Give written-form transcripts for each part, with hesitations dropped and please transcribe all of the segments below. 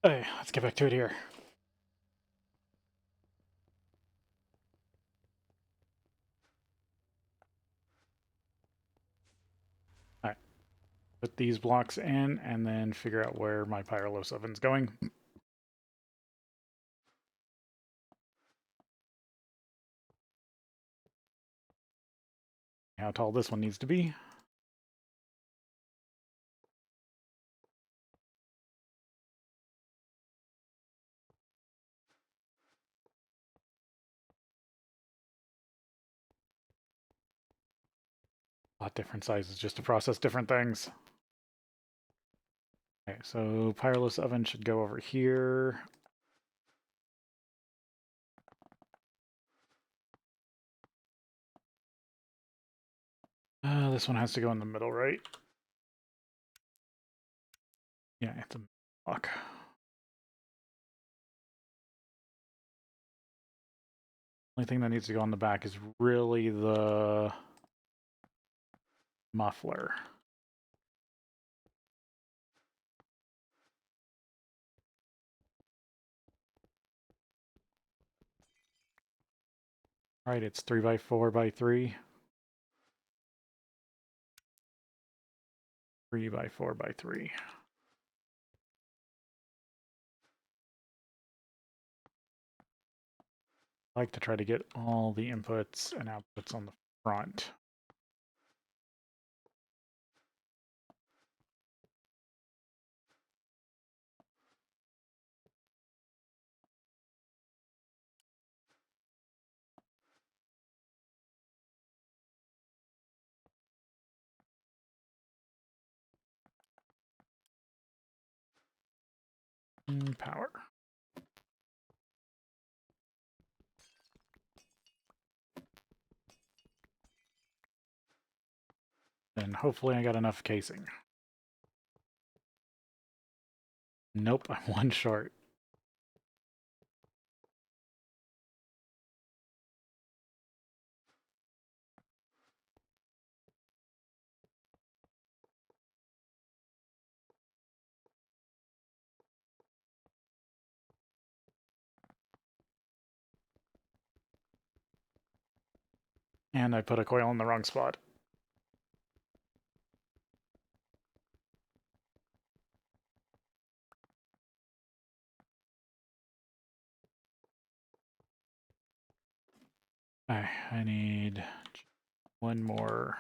Okay, let's get back to it here. All right, put these blocks in and then figure out where my Pyrolos oven's going. How tall this one needs to be. A lot different sizes just to process different things. Okay, so Pyrolos oven should go over here. This one has to go in the middle, right? Yeah, it's a block. Only thing that needs to go on the back is really the muffler. All right, it's 3x4x3. 3x4x3. I like to try to get all the inputs and outputs on the front. Power. And hopefully I got enough casing. Nope, I'm one short. And I put a coil in the wrong spot. I need one more.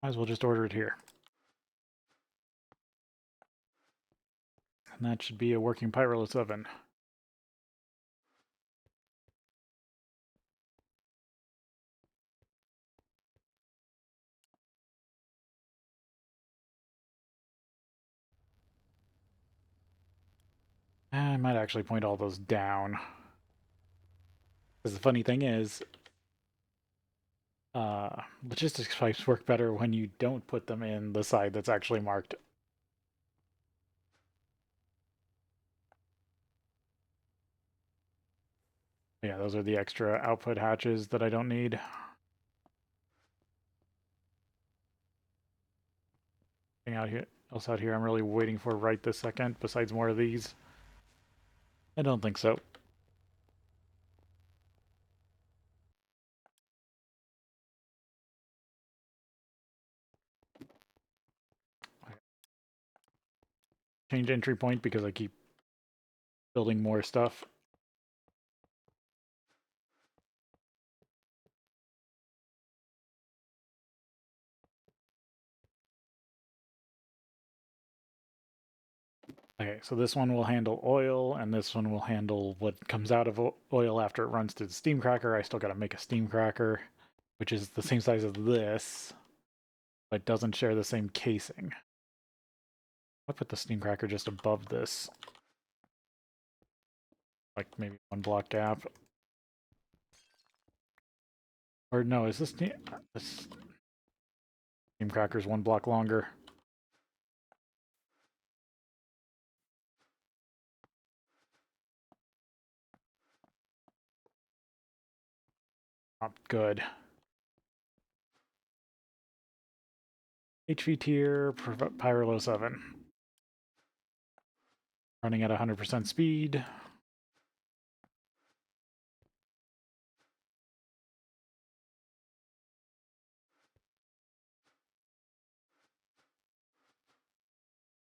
Might as well just order it here. And that should be a working Pyrolos oven. I might actually point all those down. Because the funny thing is, logistics pipes work better when you don't put them in the side that's actually marked. Yeah, those are the extra output hatches that I don't need. Anything else out here I'm really waiting for right this second, besides more of these? I don't think so. Change entry point because I keep building more stuff. Okay, so this one will handle oil, and this one will handle what comes out of oil after it runs through the steam cracker. I still got to make a steam cracker, which is the same size as this, but doesn't share the same casing. I'll put the steam cracker just above this, like maybe one block gap. Or no, is this steam cracker's one block longer? Not good. HV tier, Pyrolos oven. Running at 100% speed.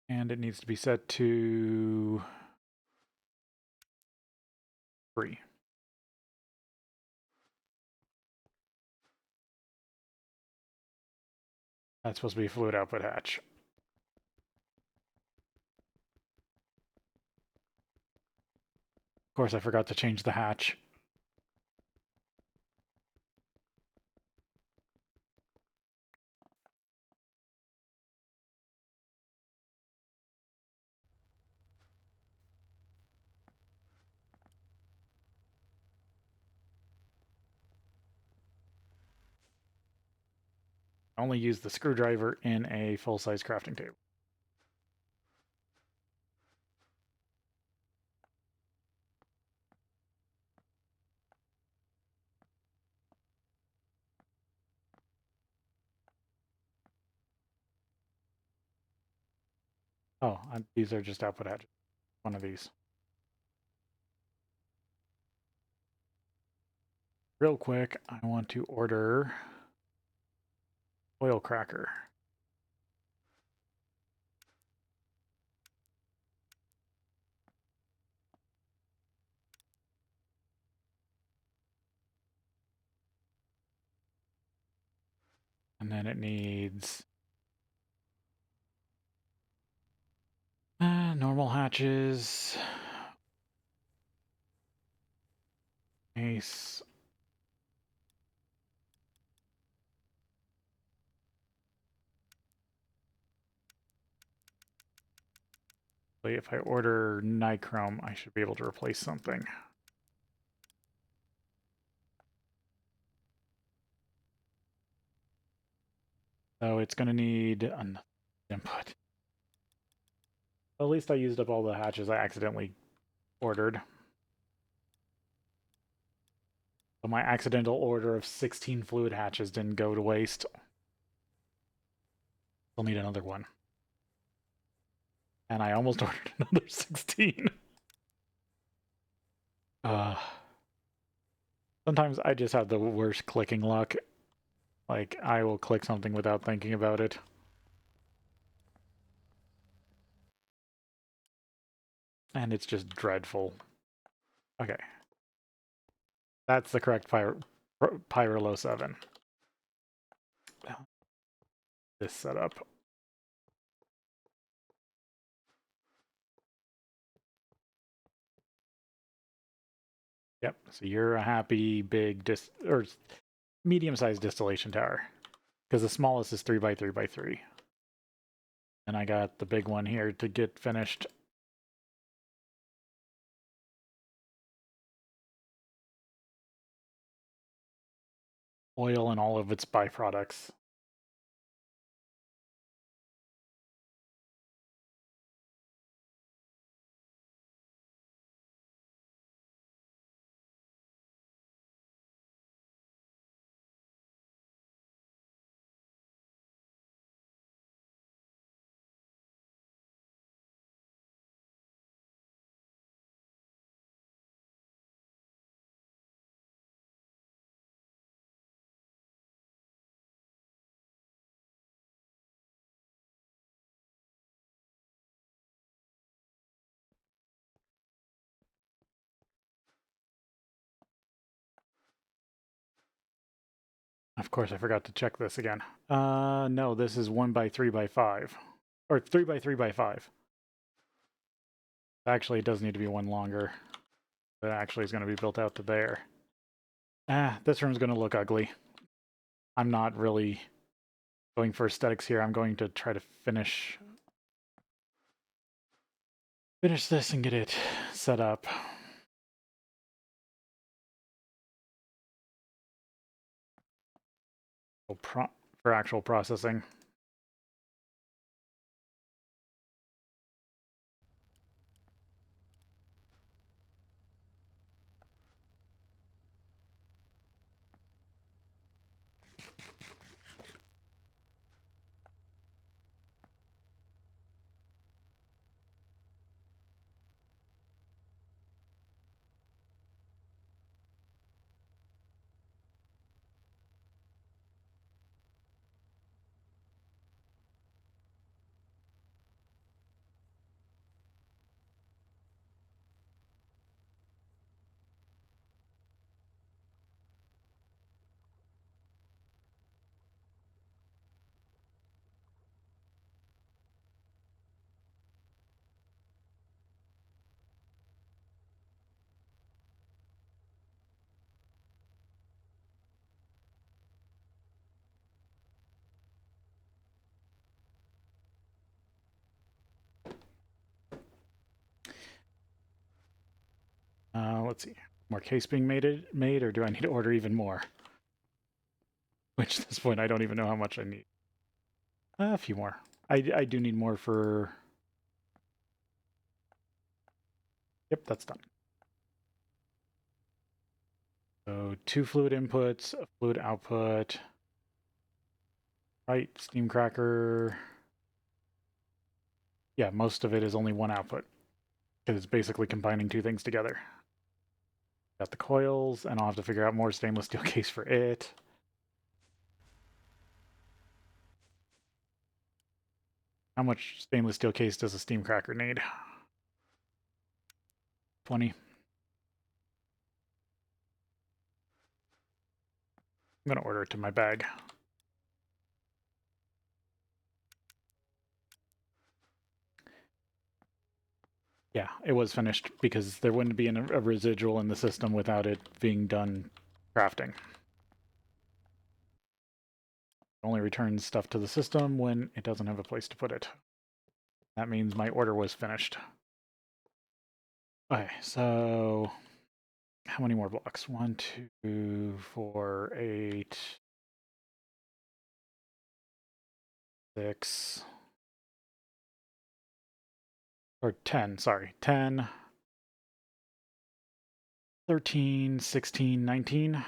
And it needs to be set to 3. That's supposed to be a fluid output hatch. Of course, I forgot to change the hatch. I only use the screwdriver in a full-size crafting table. Oh, these are just output hatches. One of these. Real quick, I want to order oil cracker. And then it needs normal hatches. Ace. If I order nichrome, I should be able to replace something. So it's going to need an input. At least I used up all the hatches I accidentally ordered. So my accidental order of 16 fluid hatches didn't go to waste. I'll need another one. And I almost ordered another 16. Sometimes I just have the worst clicking luck. Like, I will click something without thinking about it. And it's just dreadful. Okay. That's the correct Pyrolo 7. This setup. Yep, so you're a happy big or medium-sized distillation tower. Because the smallest is 3x3x3. And I got the big one here to get finished. Oil and all of its byproducts. Of course, I forgot to check this again. No, this is 1x3x5. Or 3x3x5. Actually, it does need to be one longer. That actually is going to be built out to there. This room's going to look ugly. I'm not really going for aesthetics here. I'm going to try to finish this and get it set up. For actual processing. let's see. More case being made, or do I need to order even more? Which at this point, I don't even know how much I need. A few more. I do need more for... Yep, that's done. So 2 fluid inputs, a fluid output. Right, steam cracker. Yeah, most of it is only 1 output, because it's basically combining 2 things together. Got the coils, and I'll have to figure out more stainless steel case for it. How much stainless steel case does a steam cracker need? 20. I'm going to order it to my bag. Yeah, it was finished because there wouldn't be a residual in the system without it being done crafting. It only returns stuff to the system when it doesn't have a place to put it. That means my order was finished. Okay, so how many more blocks? 1, 2, 4, 8, 6, or 10, sorry. 10, 13, 16, 19.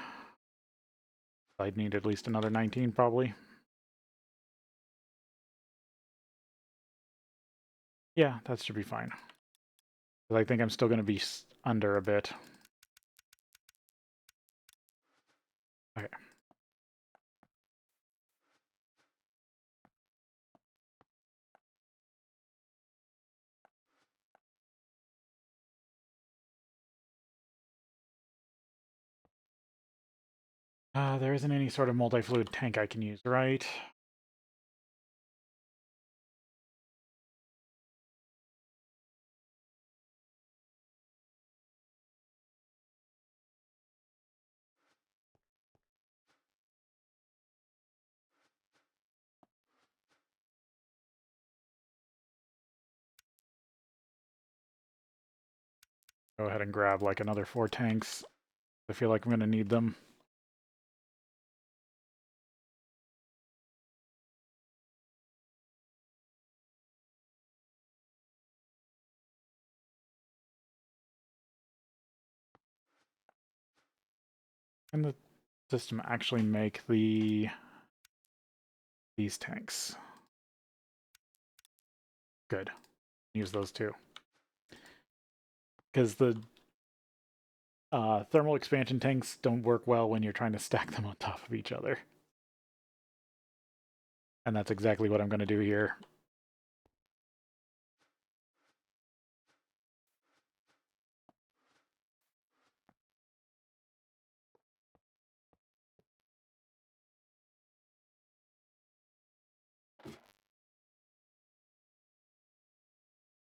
I'd need at least another 19 probably. Yeah, that should be fine. But I think I'm still going to be under a bit. Okay. There isn't any sort of multi-fluid tank I can use, right? Go ahead and grab like another 4 tanks. I feel like I'm going to need them. Can the system actually make these tanks? Good. Use those too. Because the thermal expansion tanks don't work well when you're trying to stack them on top of each other. And that's exactly what I'm going to do here.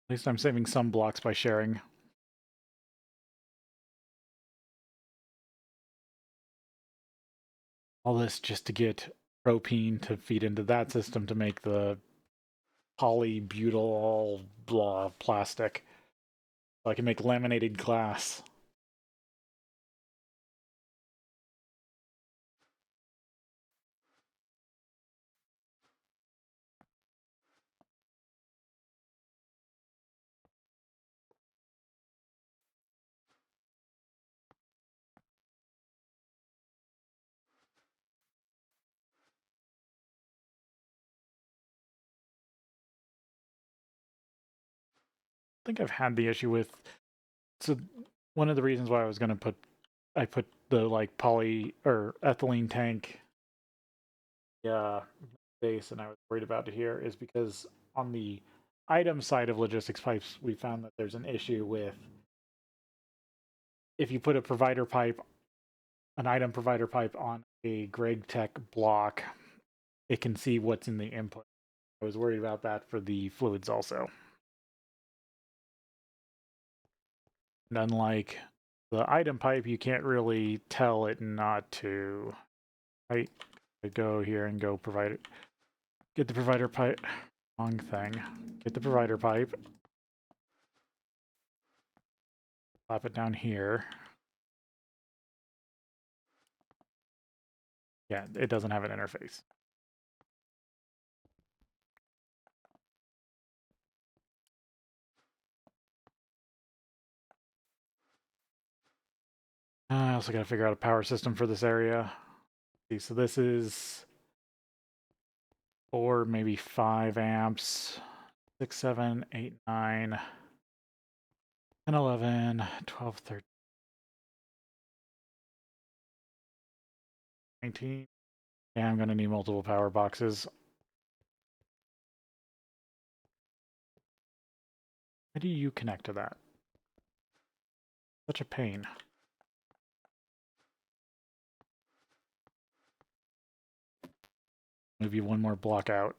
At least I'm saving some blocks by sharing. All this just to get propene to feed into that system to make the polybutyl blah plastic. So I can make laminated glass. I think I've had the issue with... So one of the reasons why I was going to put... I put the like poly or ethylene tank base, and I was worried about it here, is because on the item side of logistics pipes, we found that there's an issue with if you put a provider pipe, an item provider pipe on a GregTech block, it can see what's in the input. I was worried about that for the fluids also. And unlike the item pipe, you can't really tell it not to. Right? Go here and go provider. Get the provider pipe. Wrong thing. Get the provider pipe. Slap it down here. Yeah, it doesn't have an interface. I also got to figure out a power system for this area. See, so this is 4, maybe 5 amps. 6, 7, 8, 9, 10, 11, 12, 13, 19. Yeah, I'm going to need multiple power boxes. How do you connect to that? Such a pain. Move you one more block out.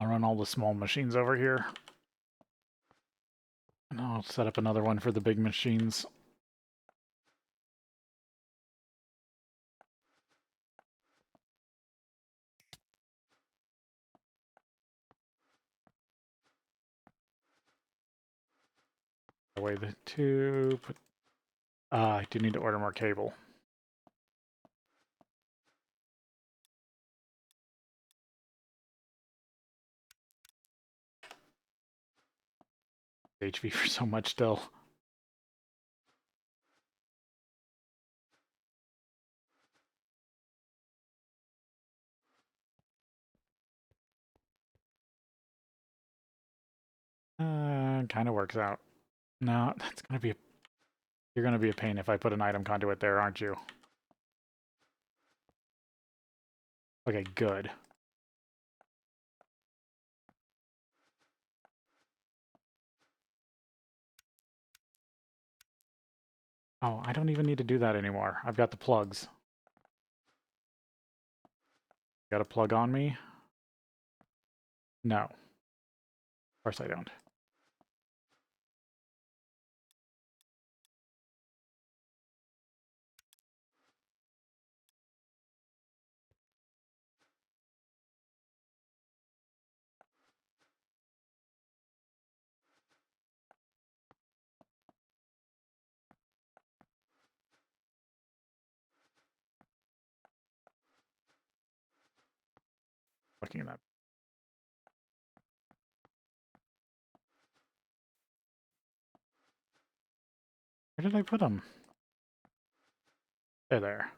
I'll run all the small machines over here. And I'll set up another one for the big machines. Away the two. I do need to order more cable. HV for so much still. Kind of works out. No, that's gonna be you're gonna be a pain if I put an item conduit there, aren't you? Okay, good. Oh, I don't even need to do that anymore. I've got the plugs. Got a plug on me? No. Of course I don't. Looking at that. Where did I put them? They're there.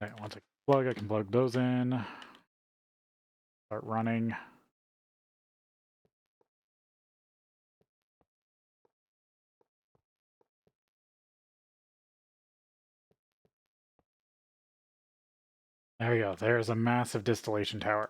Okay, once I plug, I can plug those in. Start running. There you go. There's a massive distillation tower.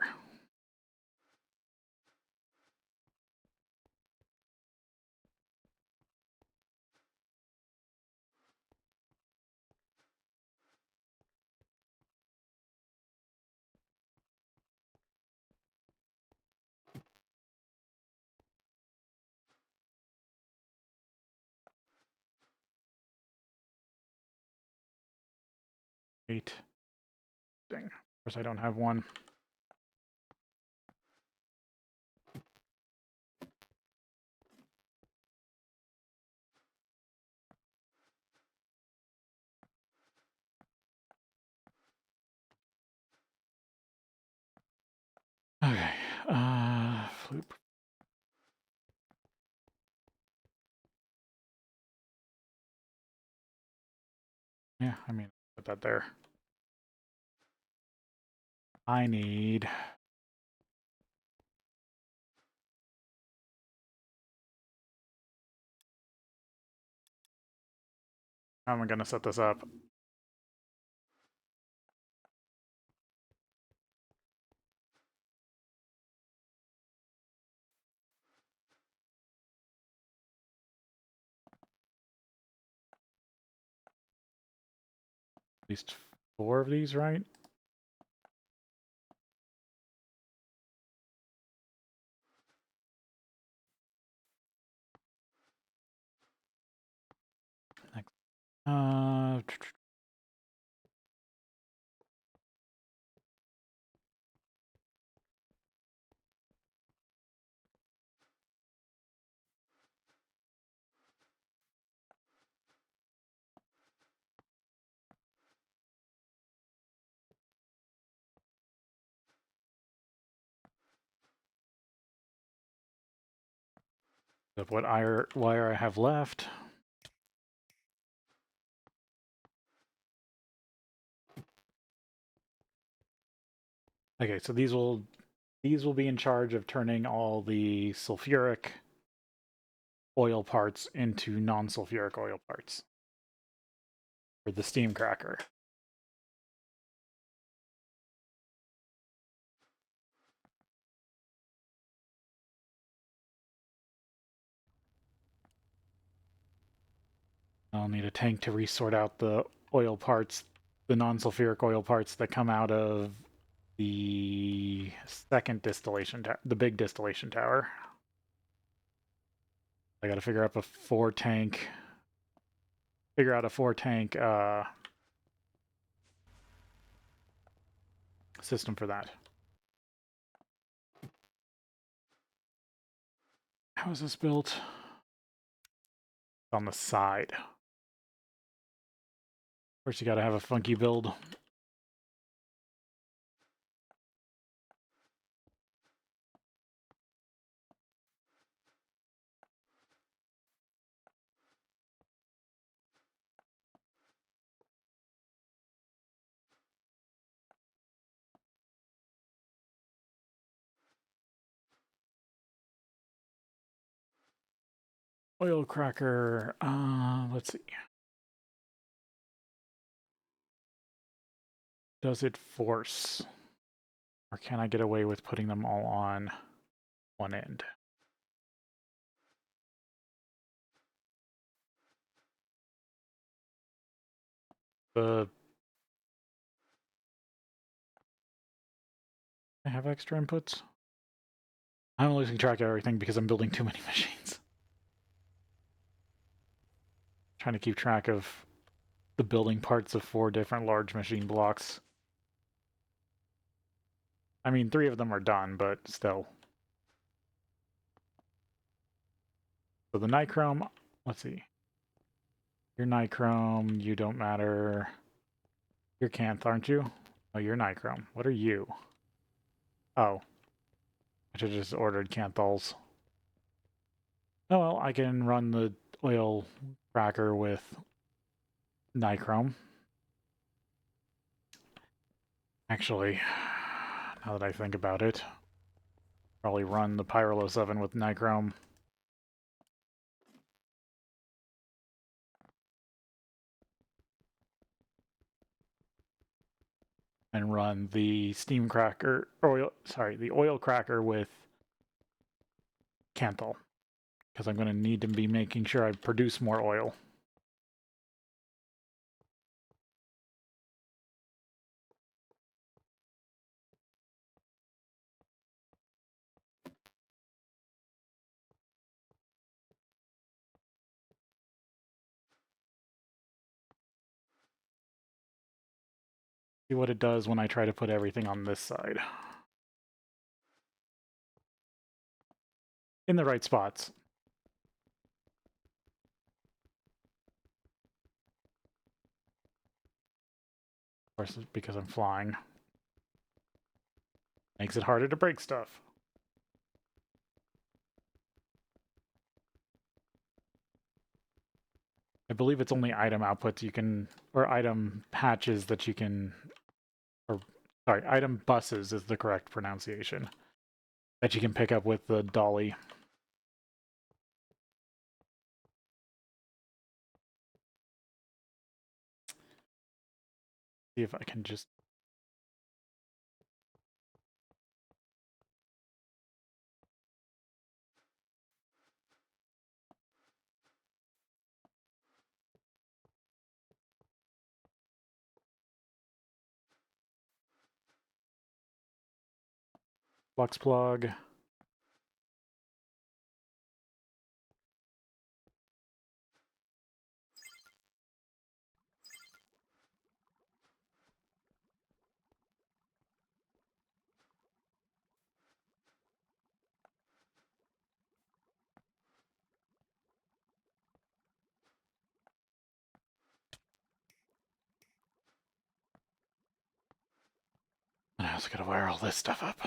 Eight. Dang. Of course I don't have one. Okay. Floop. Yeah, I mean, put that there. I need... How am I going to set this up? At least 4 of these, right? Next of what wire I have left. Okay, so these will be in charge of turning all the sulfuric oil parts into non-sulfuric oil parts for the steam cracker. I'll need a tank to resort out the oil parts, the non-sulfuric oil parts that come out of the second distillation tower, the big distillation tower. I got to figure out a four tank system for that. How is this built? On the side. First, you got to have a funky build. Oil cracker. Let's see. Does it force? Or can I get away with putting them all on one end? I have extra inputs? I'm losing track of everything because I'm building too many machines. Trying to keep track of the building parts of 4 different large machine blocks. I mean, 3 of them are done, but still. So the nichrome, let's see. You're nichrome, you don't matter. You're canth, aren't you? Oh, you're nichrome. What are you? Oh. I should have just ordered canthols. Oh well, I can run the oil cracker with nichrome. Actually, now that I think about it, probably run the Pyrolos oven with nichrome. And run the steam cracker, the oil cracker with canthal. Because I'm going to need to be making sure I produce more oil. See what it does when I try to put everything on this side. In the right spots. Of course, it's because I'm flying. Makes it harder to break stuff. I believe it's only item outputs you can, or item patches that you can, or sorry, item buses is the correct pronunciation, that you can pick up with the dolly. See if I can just... Flux plug. just gotta wire all this stuff up.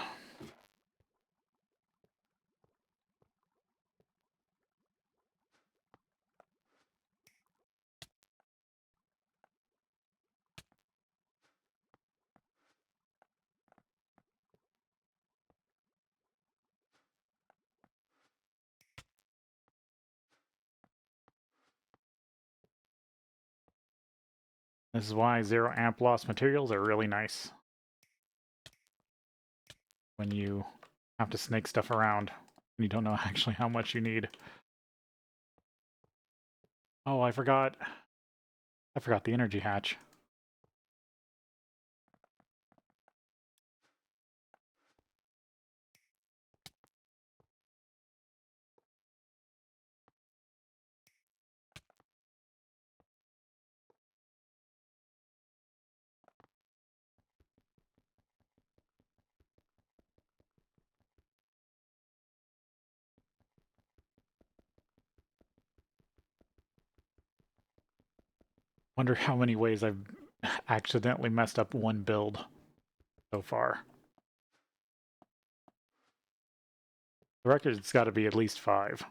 This is why 0 amp loss materials are really nice. When you have to snake stuff around and you don't know actually how much you need. Oh, I forgot the energy hatch. Wonder how many ways I've accidentally messed up one build so far. The record's got to be at least 5.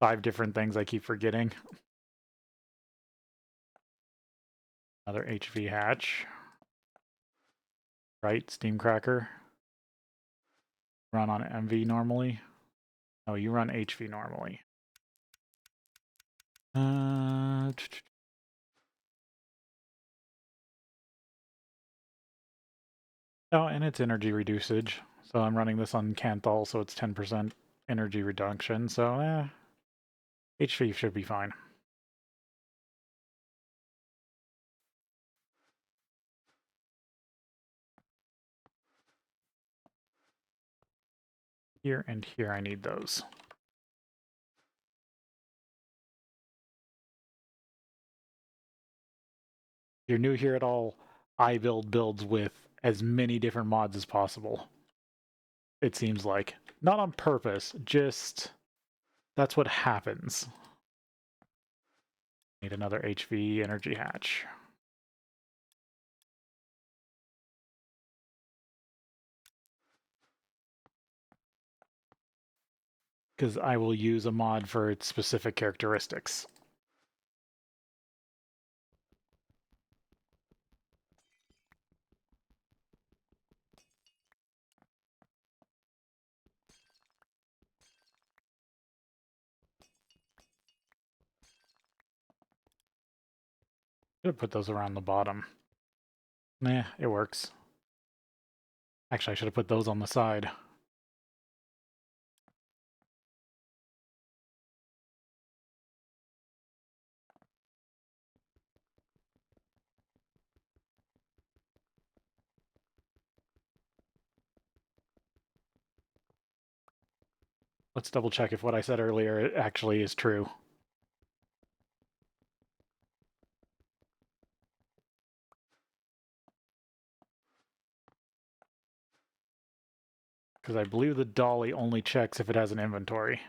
5 different things I keep forgetting. Another HV hatch. Right, steam cracker. Run on MV normally. Oh, you run HV normally. Oh, and it's energy reducage. So I'm running this on Canthal, so it's 10% energy reduction. So, HV should be fine. Here and here I need those. If you're new here at all, I build builds with as many different mods as possible. It seems like. Not on purpose, just that's what happens. Need another HV energy hatch. Because I will use a mod for its specific characteristics. Should have put those around the bottom. Nah, it works. Actually, I should have put those on the side. Let's double check if what I said earlier actually is true. Because I believe the dolly only checks if it has an inventory.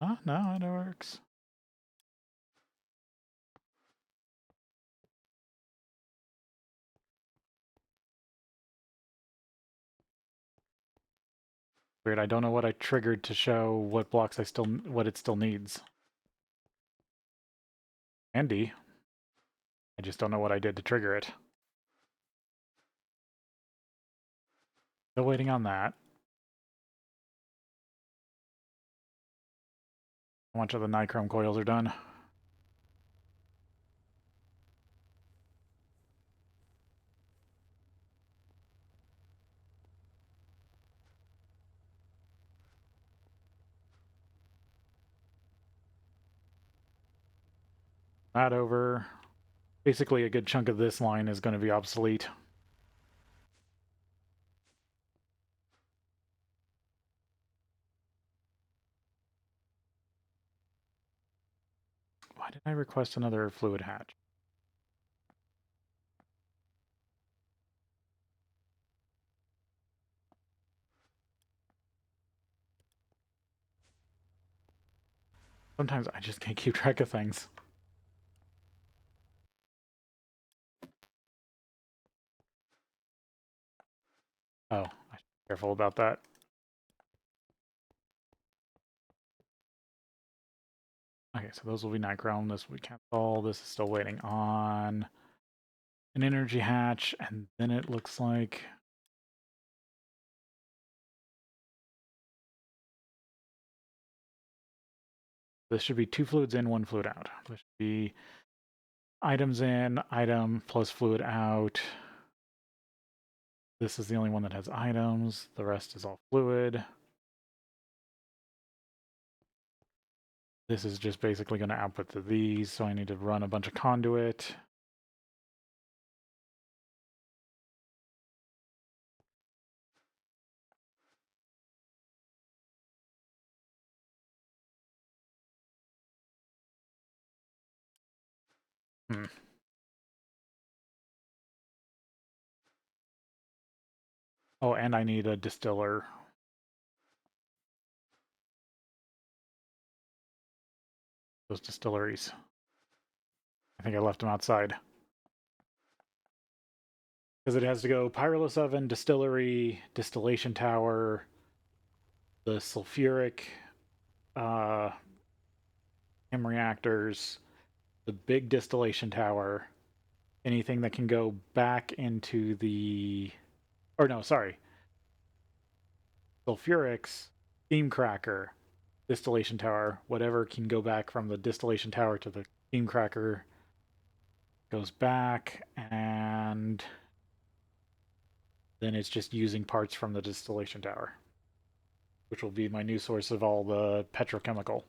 Oh, no, it works. Weird, I don't know what I triggered to show what blocks what it still needs. Handy. I just don't know what I did to trigger it. Still waiting on that. How much of the nichrome coils are done? That over. Basically, a good chunk of this line is going to be obsolete. Why did I request another fluid hatch? Sometimes I just can't keep track of things. Oh, I should be careful about that. Okay, so those will be nichrome. This we cancel. This is still waiting on an energy hatch, and then it looks like this should be 2 fluids in, 1 fluid out. This should be items in, item plus fluid out. This is the only one that has items. The rest is all fluid. This is just basically going to output to these, so I need to run a bunch of conduit. Oh, and I need a distiller. Those distilleries. I think I left them outside. Because it has to go Pyrolus Oven, Distillery, Distillation Tower, the sulfuric chem reactors, the big distillation tower, anything that can go back into the... Or no, sorry. Sulfurics, steam cracker, distillation tower, whatever can go back from the distillation tower to the steam cracker goes back, and then it's just using parts from the distillation tower, which will be my new source of all the petrochemical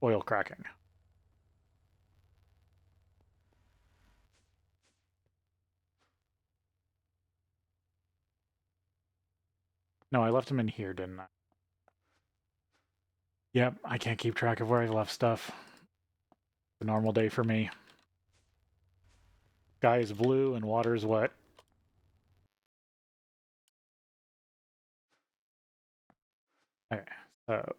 oil cracking. No, I left them in here, didn't I? Yep, I can't keep track of where I left stuff. It's a normal day for me. Sky is blue and water is wet. Okay, so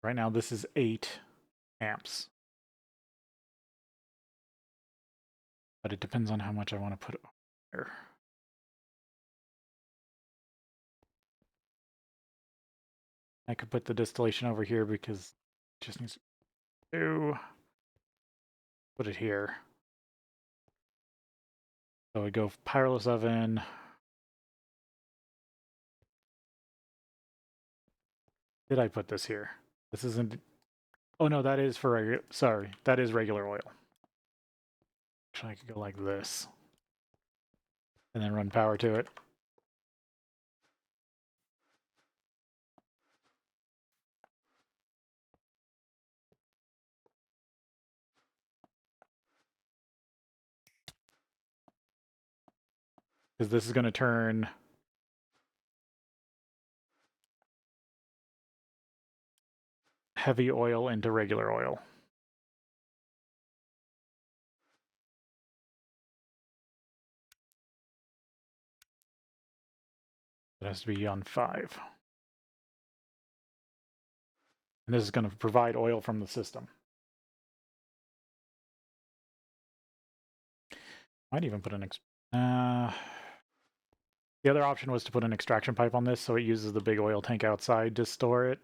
right now this is 8 amps. But it depends on how much I want to put here. I could put the distillation over here because it just needs to put it here. So we go Pyrolus Oven. Did I put this here? This isn't... Oh no, that is for regular... Sorry, that is regular oil. Actually, I could go like this. And then run power to it. Because this is going to turn... heavy oil into regular oil. It has to be on 5. And this is going to provide oil from the system. Might even put an... The other option was to put an extraction pipe on this, so it uses the big oil tank outside to store it.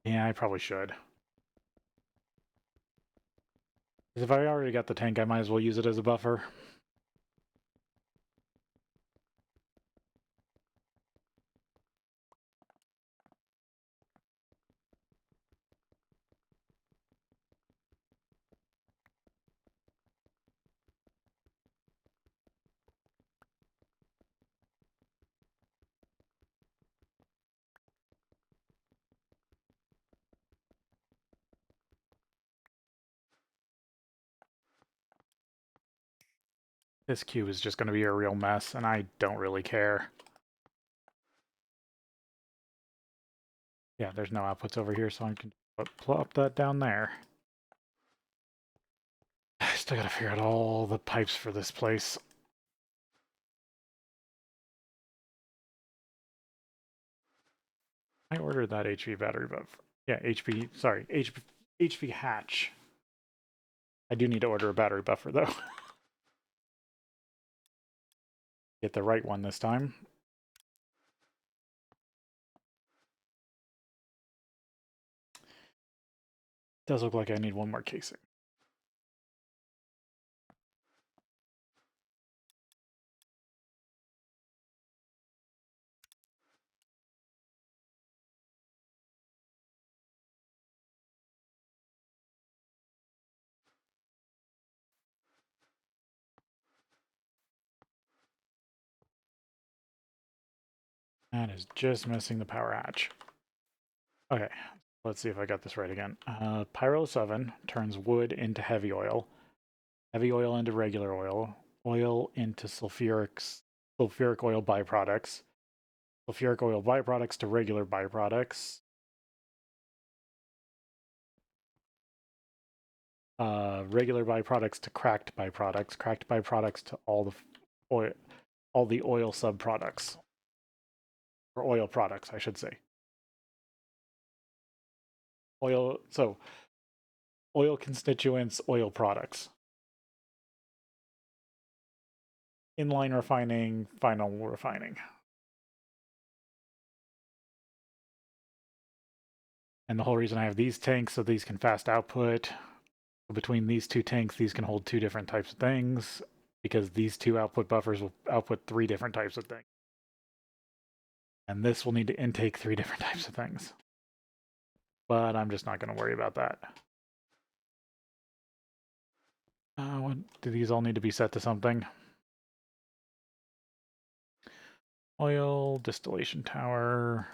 Yeah, I probably should. Because if I already got the tank, I might as well use it as a buffer. This cube is just going to be a real mess, and I don't really care. Yeah, there's no outputs over here, so I can plop that down there. Still gotta figure out all the pipes for this place. I ordered that HP battery buffer. Yeah, HP hatch. I do need to order a battery buffer though. Get the right one this time. Does look like I need one more casing. That is just missing the power hatch. Okay, let's see if I got this right again. Pyro 7 turns wood into heavy oil into regular oil, oil into sulfuric oil byproducts, sulfuric oil byproducts to regular byproducts, regular byproducts to cracked byproducts to all the oil subproducts, or oil products, I should say. Oil constituents, oil products. Inline refining, final refining. And the whole reason I have these tanks so these can fast output. Between these two tanks, these can hold 2 different types of things, because these 2 output buffers will output 3 different types of things. And this will need to intake 3 different types of things. But I'm just not going to worry about that. Do these all need to be set to something? Oil, distillation tower.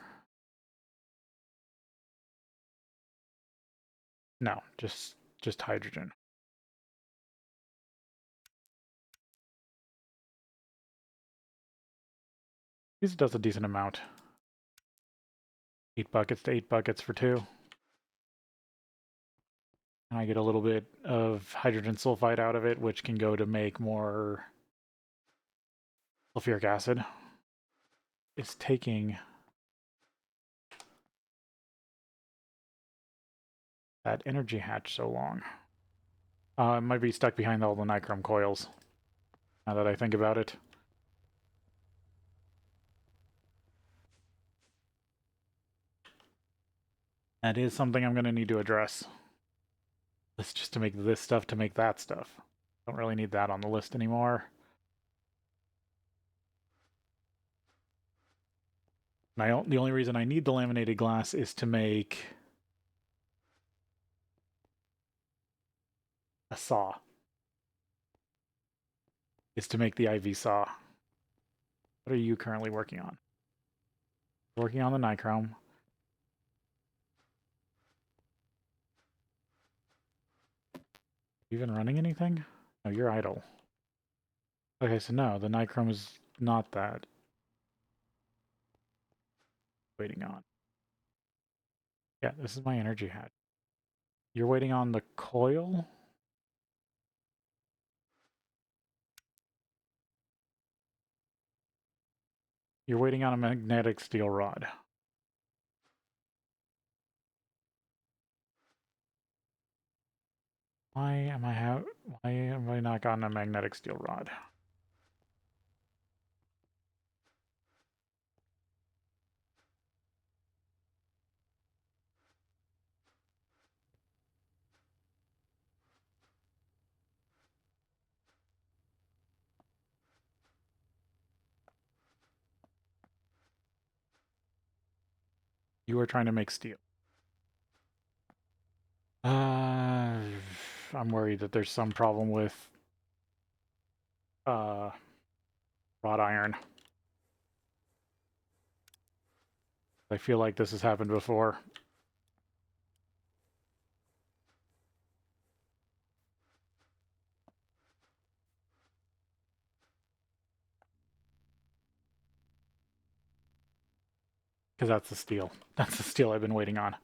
No, just hydrogen. This does a decent amount. 8 buckets to 8 buckets for 2. And I get a little bit of hydrogen sulfide out of it, which can go to make more sulfuric acid. It's taking that energy hatch so long. It might be stuck behind all the nichrome coils, now that I think about it. That is something I'm going to need to address. It's just to make this stuff to make that stuff. Don't really need that on the list anymore. The only reason I need the laminated glass is to make a saw. Is to make the IV saw. What are you currently working on? Working on the nichrome. Even running anything? No, you're idle. Okay, so no, the nichrome is not that. Waiting on. Yeah, this is my energy hatch. You're waiting on the coil? You're waiting on a magnetic steel rod. Why am I not gotten a magnetic steel rod? You were trying to make steel. I'm worried that there's some problem with wrought iron. I feel like this has happened before. Because that's the steel. That's the steel I've been waiting on.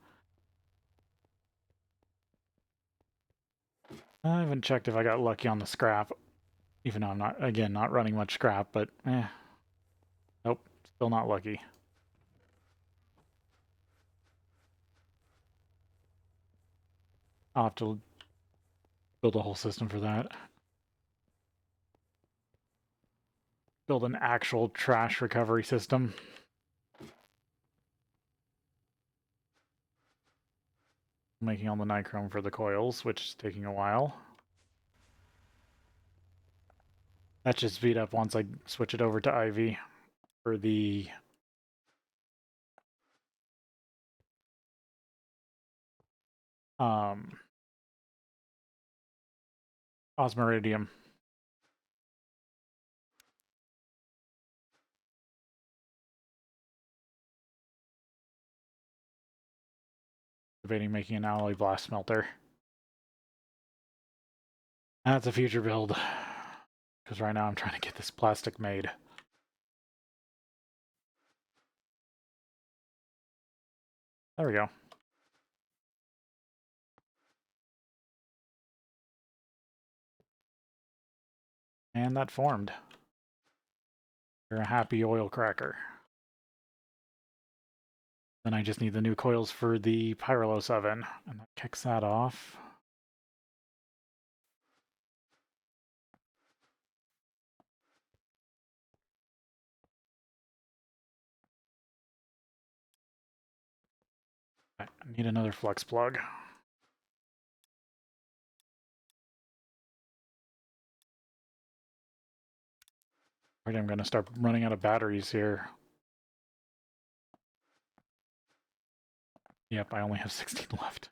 I haven't checked if I got lucky on the scrap, even though I'm not, again, not running much scrap, but nope, still not lucky. I'll have to build a whole system for that. Build an actual trash recovery system. Making all the nichrome for the coils, which is taking a while. That should speed up once I switch it over to Ivy for the osmiridium. Debating making an alloy blast smelter. That's a future build. Because right now I'm trying to get this plastic made. There we go. And that formed. You're a happy oil cracker. Then I just need the new coils for the Pyrolos oven. And that kicks that off. I need another flux plug. Right, I'm going to start running out of batteries here. Yep, I only have 16 left.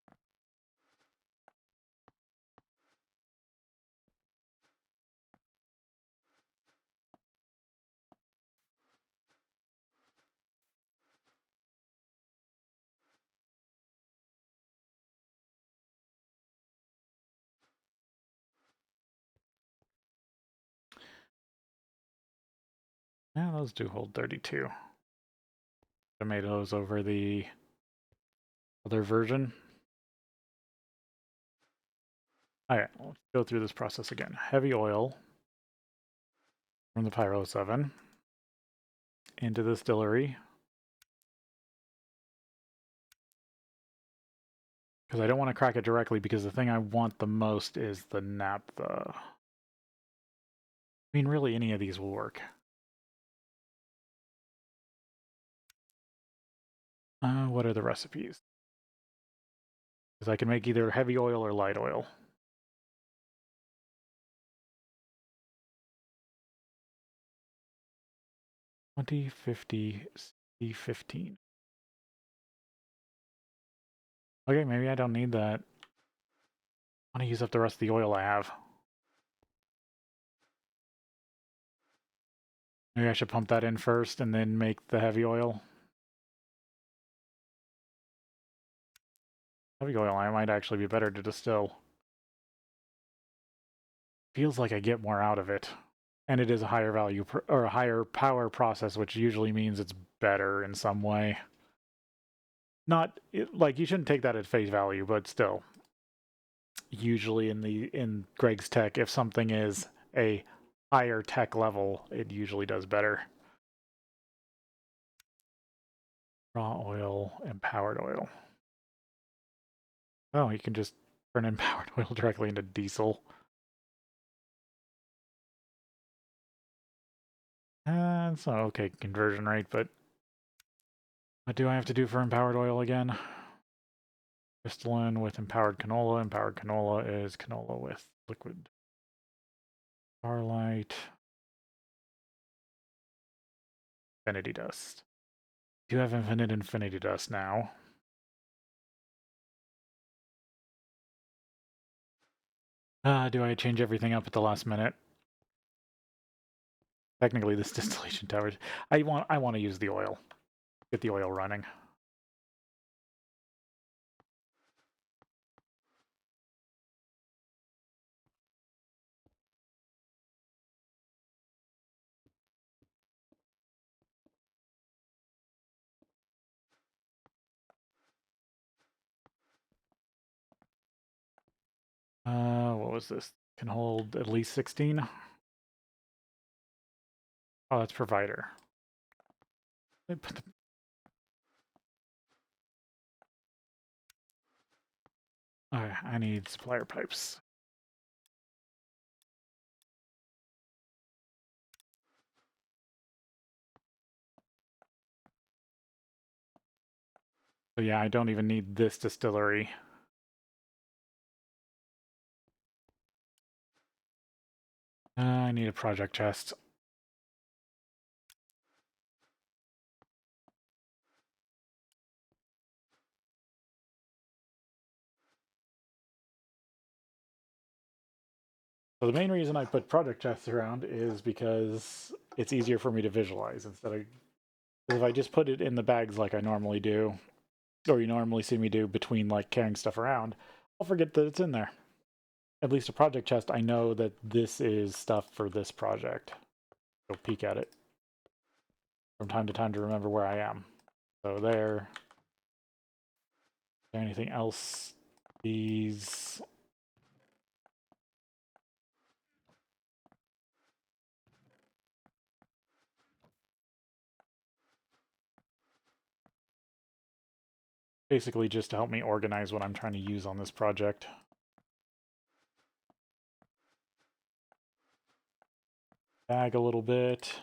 Yeah, those do hold 32. I made those over the other version. Alright, let's go through this process again. Heavy oil from the Pyros oven into the distillery. Because I don't want to crack it directly, because the thing I want the most is the naphtha. I mean, really, any of these will work. What are the recipes? Because I can make either heavy oil or light oil. C15. Okay, maybe I don't need that. I want to use up the rest of the oil I have. Maybe I should pump that in first and then make the heavy oil. Heavy oil I might actually be better to distill. Feels like I get more out of it. And it is a higher value or a higher power process, which usually means it's better in some way. Not like you shouldn't take that at face value, but still. Usually in Greg's tech, if something is a higher tech level, it usually does better. Raw oil, empowered oil. Oh, you can just turn empowered oil directly into diesel. It's an okay conversion rate, but what do I have to do for empowered oil again? Crystalline with empowered canola. Empowered canola is canola with liquid starlight. Infinity dust. Do have infinity dust now. Do I change everything up at the last minute? Technically, this distillation tower. I want to use the oil. Get the oil running. what was this? Can hold at least 16. Oh, that's provider. Let me put the... Okay, I need supplier pipes. So yeah, I don't even need this distillery. I need a project chest. So the main reason I put project chests around is because it's easier for me to visualize instead of... If I just put it in the bags like I normally do, or you normally see me do between like carrying stuff around, I'll forget that it's in there. At least a project chest, I know that this is stuff for this project. Go peek at it from time to time to remember where I am. So there. Is there anything else? These... basically just to help me organize what I'm trying to use on this project. Bag a little bit.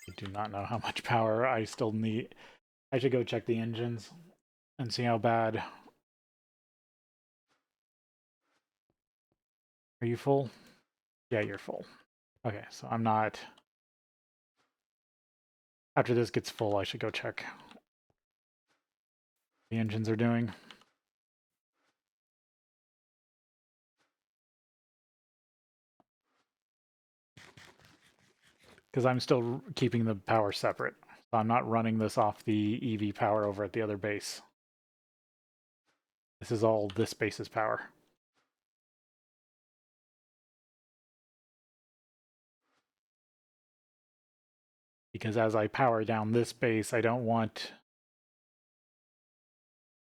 I do not know how much power I still need. I should go check the engines and see how bad. Are you full? Yeah, you're full. Okay, so I'm not... After this gets full, I should go check the engines are doing. Because I'm still keeping the power separate. So I'm not running this off the EV power over at the other base. This is all this base's power. Because as I power down this base, I don't want...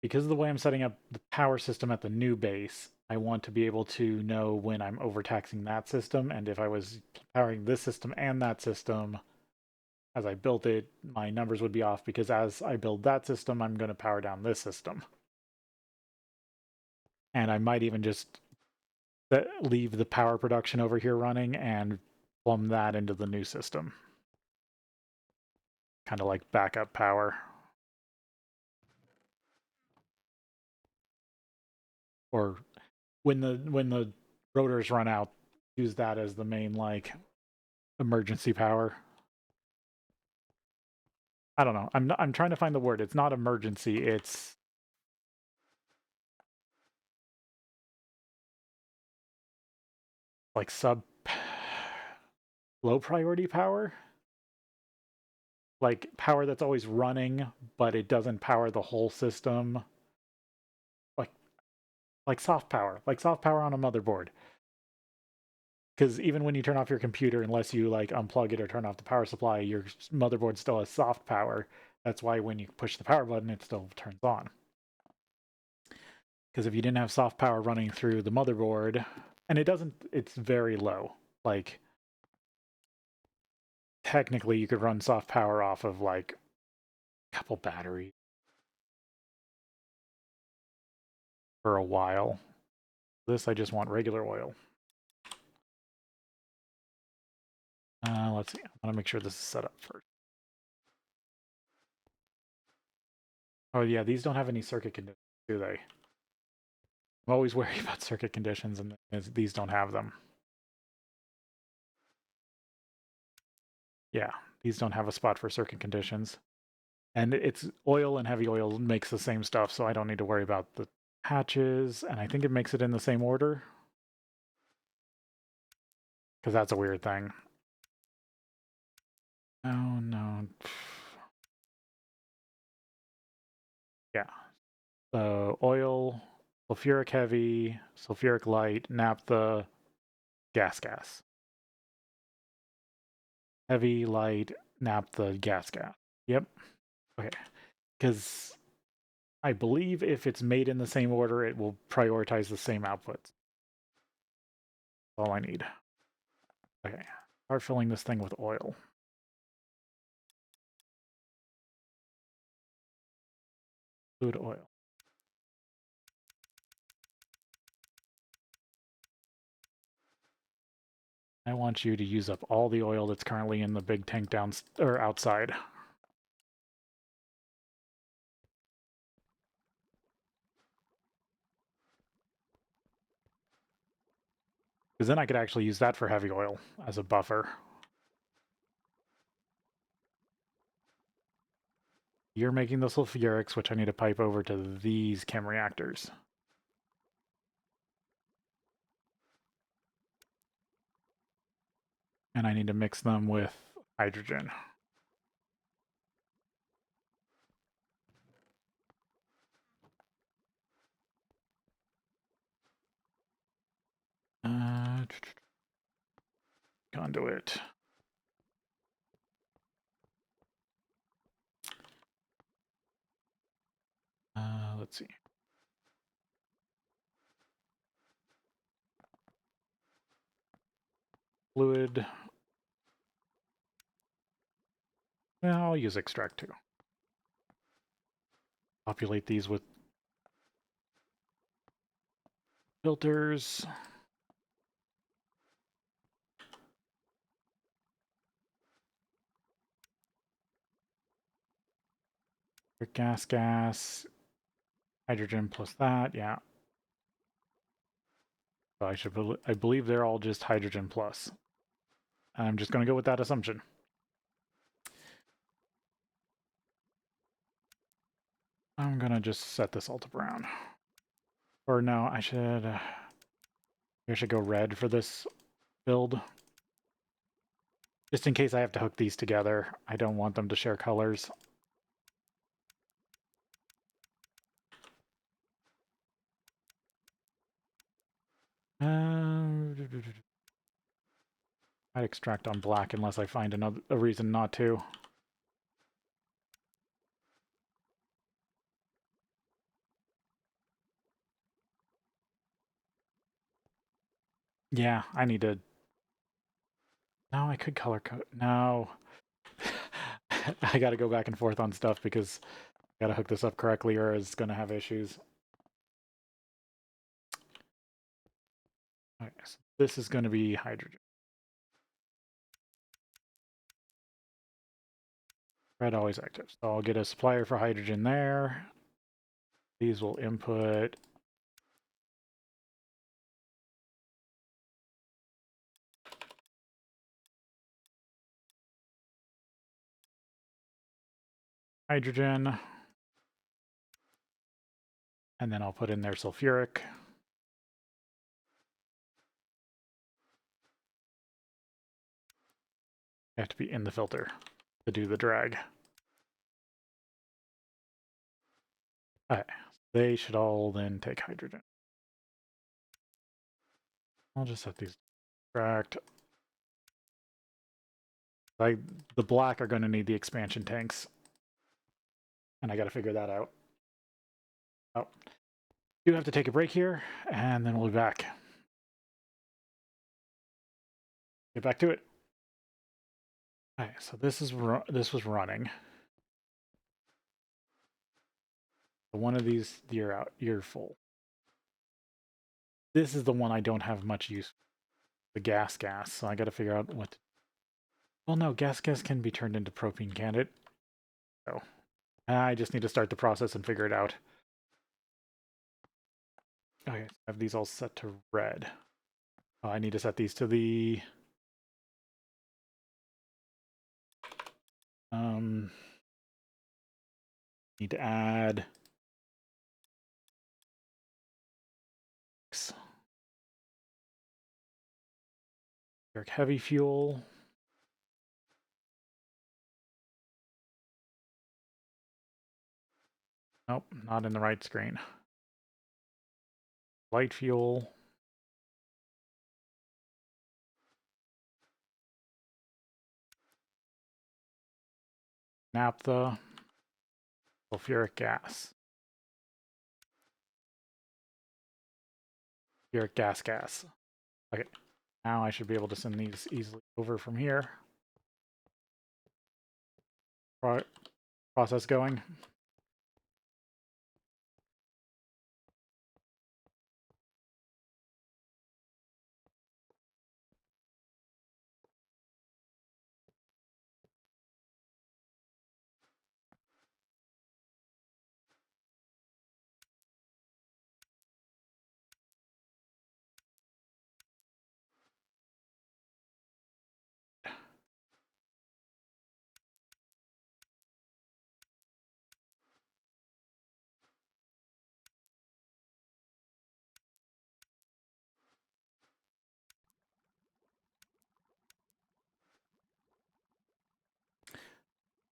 Because of the way I'm setting up the power system at the new base, I want to be able to know when I'm overtaxing that system, and if I was powering this system and that system, as I built it, my numbers would be off, because as I build that system, I'm going to power down this system. And I might even just leave the power production over here running and plumb that into the new system. Kind of like backup power. Or when the rotors run out, use that as the main like emergency power. I don't know. I'm trying to find the word. It's not emergency. It's like low priority power. Like power that's always running, but it doesn't power the whole system. Like soft power. Like soft power on a motherboard. Because even when you turn off your computer, unless you like unplug it or turn off the power supply, your motherboard still has soft power. That's why when you push the power button, it still turns on. Because if you didn't have soft power running through the motherboard, and it doesn't, it's very low. Like, technically, you could run soft power off of like a couple batteries for a while. This, I just want regular oil. Let's see. I want to make sure this is set up first. Oh yeah, these don't have any circuit conditions, do they? I'm always worried about circuit conditions, and these don't have them. Yeah, these don't have a spot for circuit conditions. And it's oil and heavy oil makes the same stuff, so I don't need to worry about the hatches. And I think it makes it in the same order. Because that's a weird thing. Oh, no. Yeah. So oil, sulfuric heavy, sulfuric light, naphtha, gas. Heavy, light, naphtha, gas. Yep. Okay. Because I believe if it's made in the same order, it will prioritize the same outputs. That's all I need. Okay. Start filling this thing with oil. Fluid oil. I want you to use up all the oil that's currently in the big tank down or outside. Because then I could actually use that for heavy oil as a buffer. You're making the sulfurics, which I need to pipe over to these chem reactors. And I need to mix them with hydrogen. Conduit. Let's see. Fluid. Well, I'll use extract too. Populate these with filters. Gas, hydrogen plus that, yeah. So I believe they're all just hydrogen plus. I'm just going to go with that assumption. I'm going to just set this all to brown. Or no, I should go red for this build. Just in case I have to hook these together. I don't want them to share colors. I'd extract on black unless I find a reason not to. Yeah, I need to... No, I could color code. No. I gotta go back and forth on stuff because I gotta hook this up correctly or it's gonna have issues. Okay, so this is gonna be hydrogen. Red always active. So I'll get a supplier for hydrogen there. These will input hydrogen. And then I'll put in their sulfuric. They have to be in the filter to do the drag. Okay, they should all then take hydrogen. I'll just set these extract. The black are going to need the expansion tanks. And I got to figure that out. Oh, do have to take a break here, and then we'll be back. Get back to it. Okay, so this was running. One of these, you're full. This is the one I don't have much use for, the gas, so I got to figure out what... Well, no, gas can be turned into propane, can't it? So I just need to start the process and figure it out. Okay, so I have these all set to red. Oh, I need to set these to the... Need to add... heavy fuel. Nope, not in the right screen. Light fuel. naphtha, sulfuric gas. Sulfuric gas. Okay, now I should be able to send these easily over from here. Process going.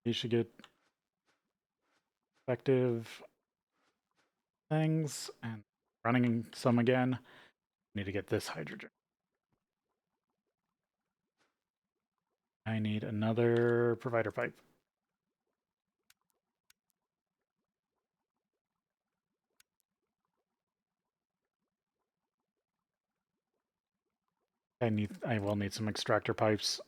You should get effective things and running some again. Need to get this hydrogen. I need another provider pipe. I will need some extractor pipes.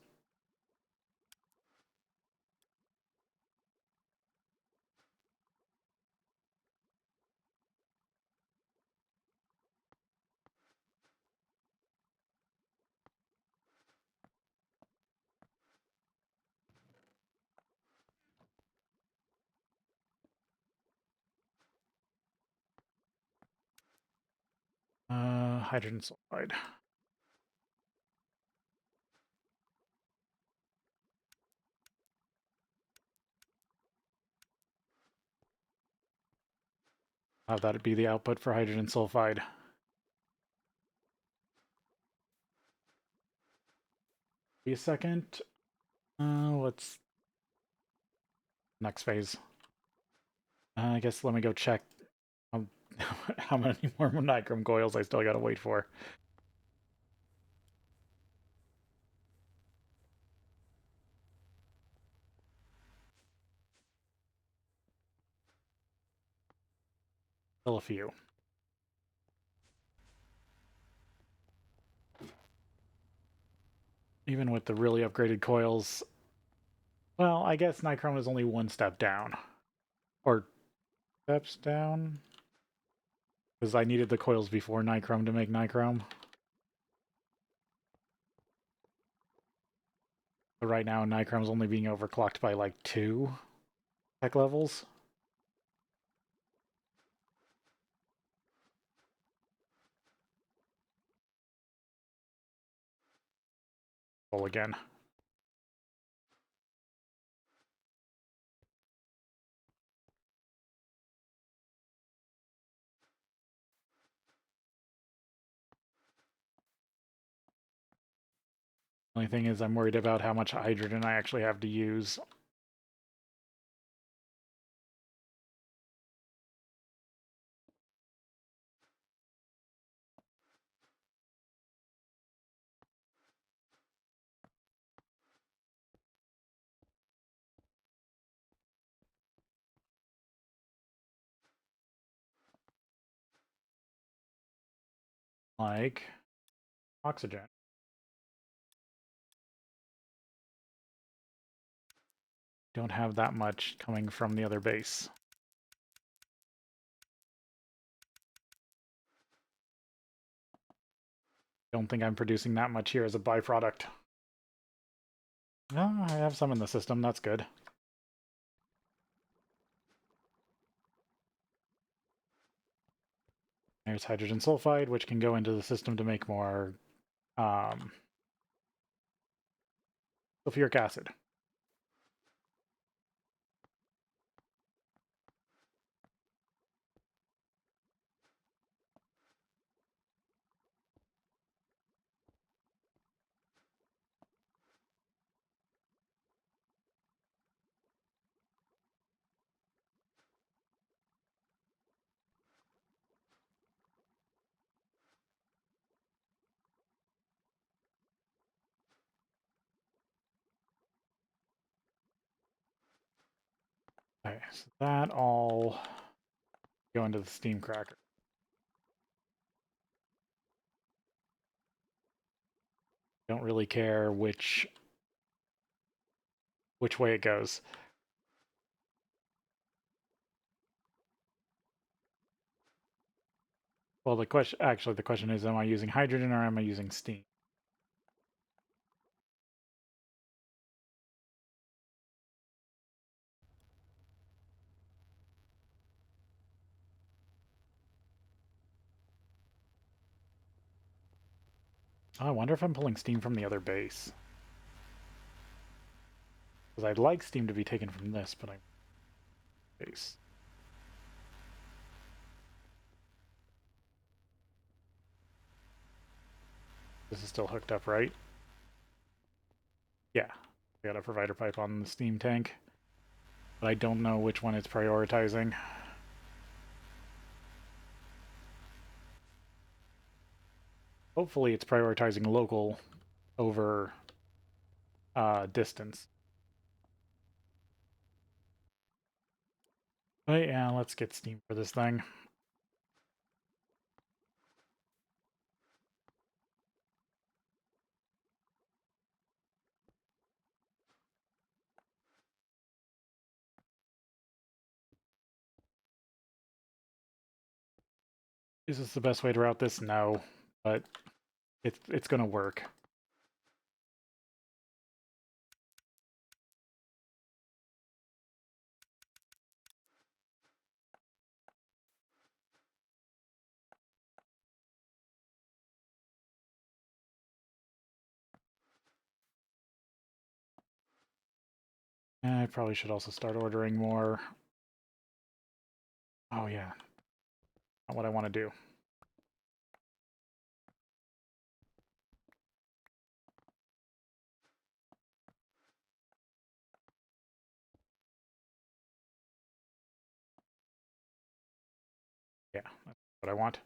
Hydrogen sulfide. Have that be the output for hydrogen sulfide. Be a second. What's next phase? I guess let me go check how many more nichrome coils I still gotta wait for. Still a few. Even with the really upgraded coils, well, I guess nichrome is only one step down. Or steps down? Because I needed the coils before nichrome to make nichrome. But right now, nichrome's only being overclocked by like 2 tech levels. Full again. Only thing is I'm worried about how much hydrogen I actually have to use. Like oxygen. Don't have that much coming from the other base. Don't think I'm producing that much here as a byproduct. No, I have some in the system, that's good. There's hydrogen sulfide, which can go into the system to make more sulfuric acid. so that all go into the steam cracker. Don't really care which way it goes. Well, the question is, am I using hydrogen or am I using steam? Oh, I wonder if I'm pulling steam from the other base. Because I'd like steam to be taken from this, but I'm base. This is still hooked up, right? Yeah. We got a provider pipe on the steam tank. But I don't know which one it's prioritizing. Hopefully it's prioritizing local over distance. But yeah, let's get steam for this thing. Is this the best way to route this? No, but it's gonna work. I probably should also start ordering more. Oh yeah, not what I want to do. Yeah, that's what I want.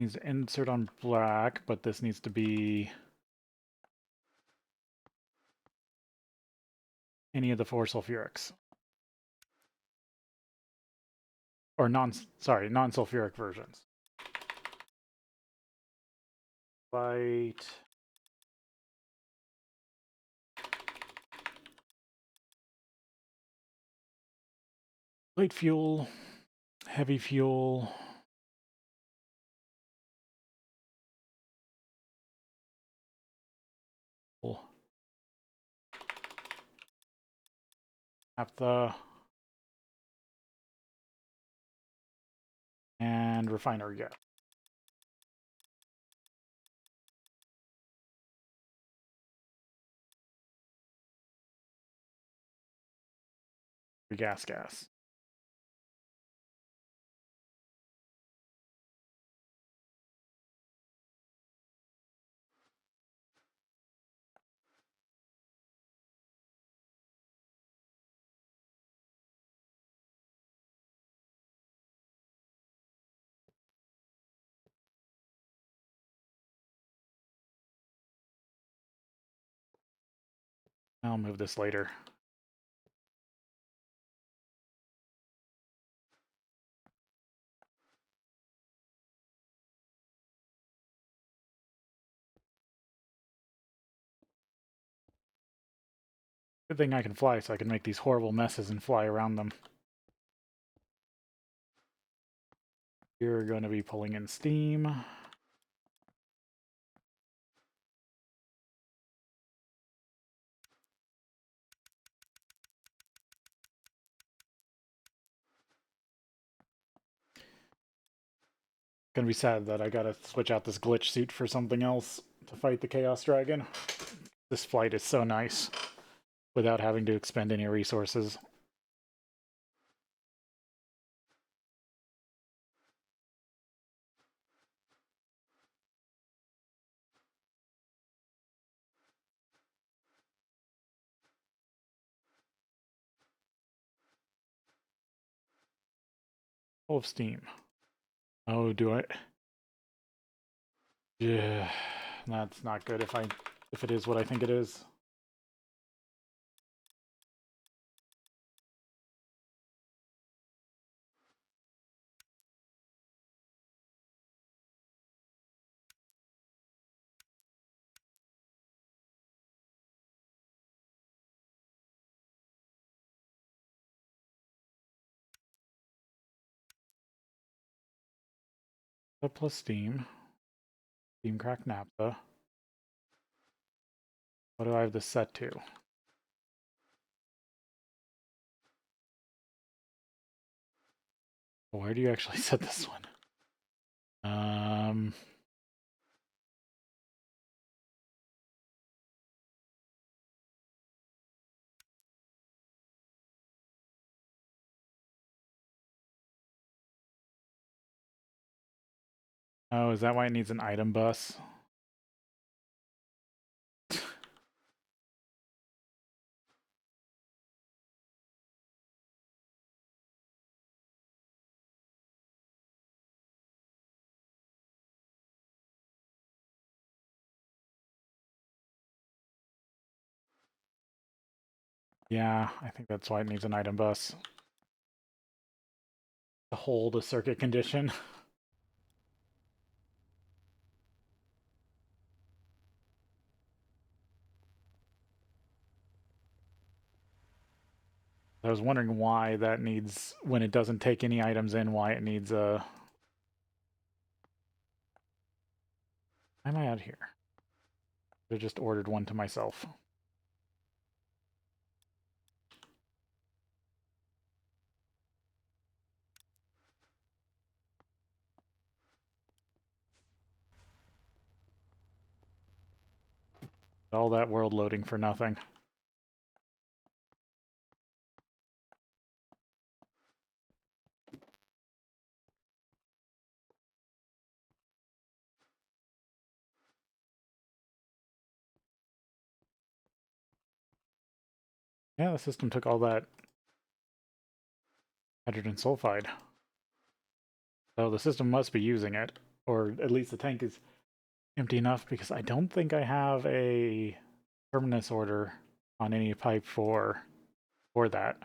Needs to insert on black, but this needs to be any of the 4 sulfurics. Or non-sulfuric versions. Light. Light fuel, heavy fuel. Naphtha. And refinery gas. Gas. I'll move this later. Good thing I can fly, so I can make these horrible messes and fly around them. You're going to be pulling in steam. Gonna be sad that I gotta switch out this glitch suit for something else to fight the Chaos Dragon. This flight is so nice without having to expend any resources. Full of steam. Oh, do I? Yeah, that's not good if I if it is what I think it is. Plus Steam. Steam Crack Naphtha. What do I have this set to? Where do you actually set this one? Oh, is that why it needs an item bus? Yeah, I think that's why it needs an item bus. To hold a circuit condition. I was wondering why that needs, when it doesn't take any items in, why it needs a... Why am I out here? I just ordered one to myself. All that world loading for nothing. Yeah, the system took all that hydrogen sulfide. So the system must be using it, or at least the tank is empty enough, because I don't think I have a terminus order on any pipe for that.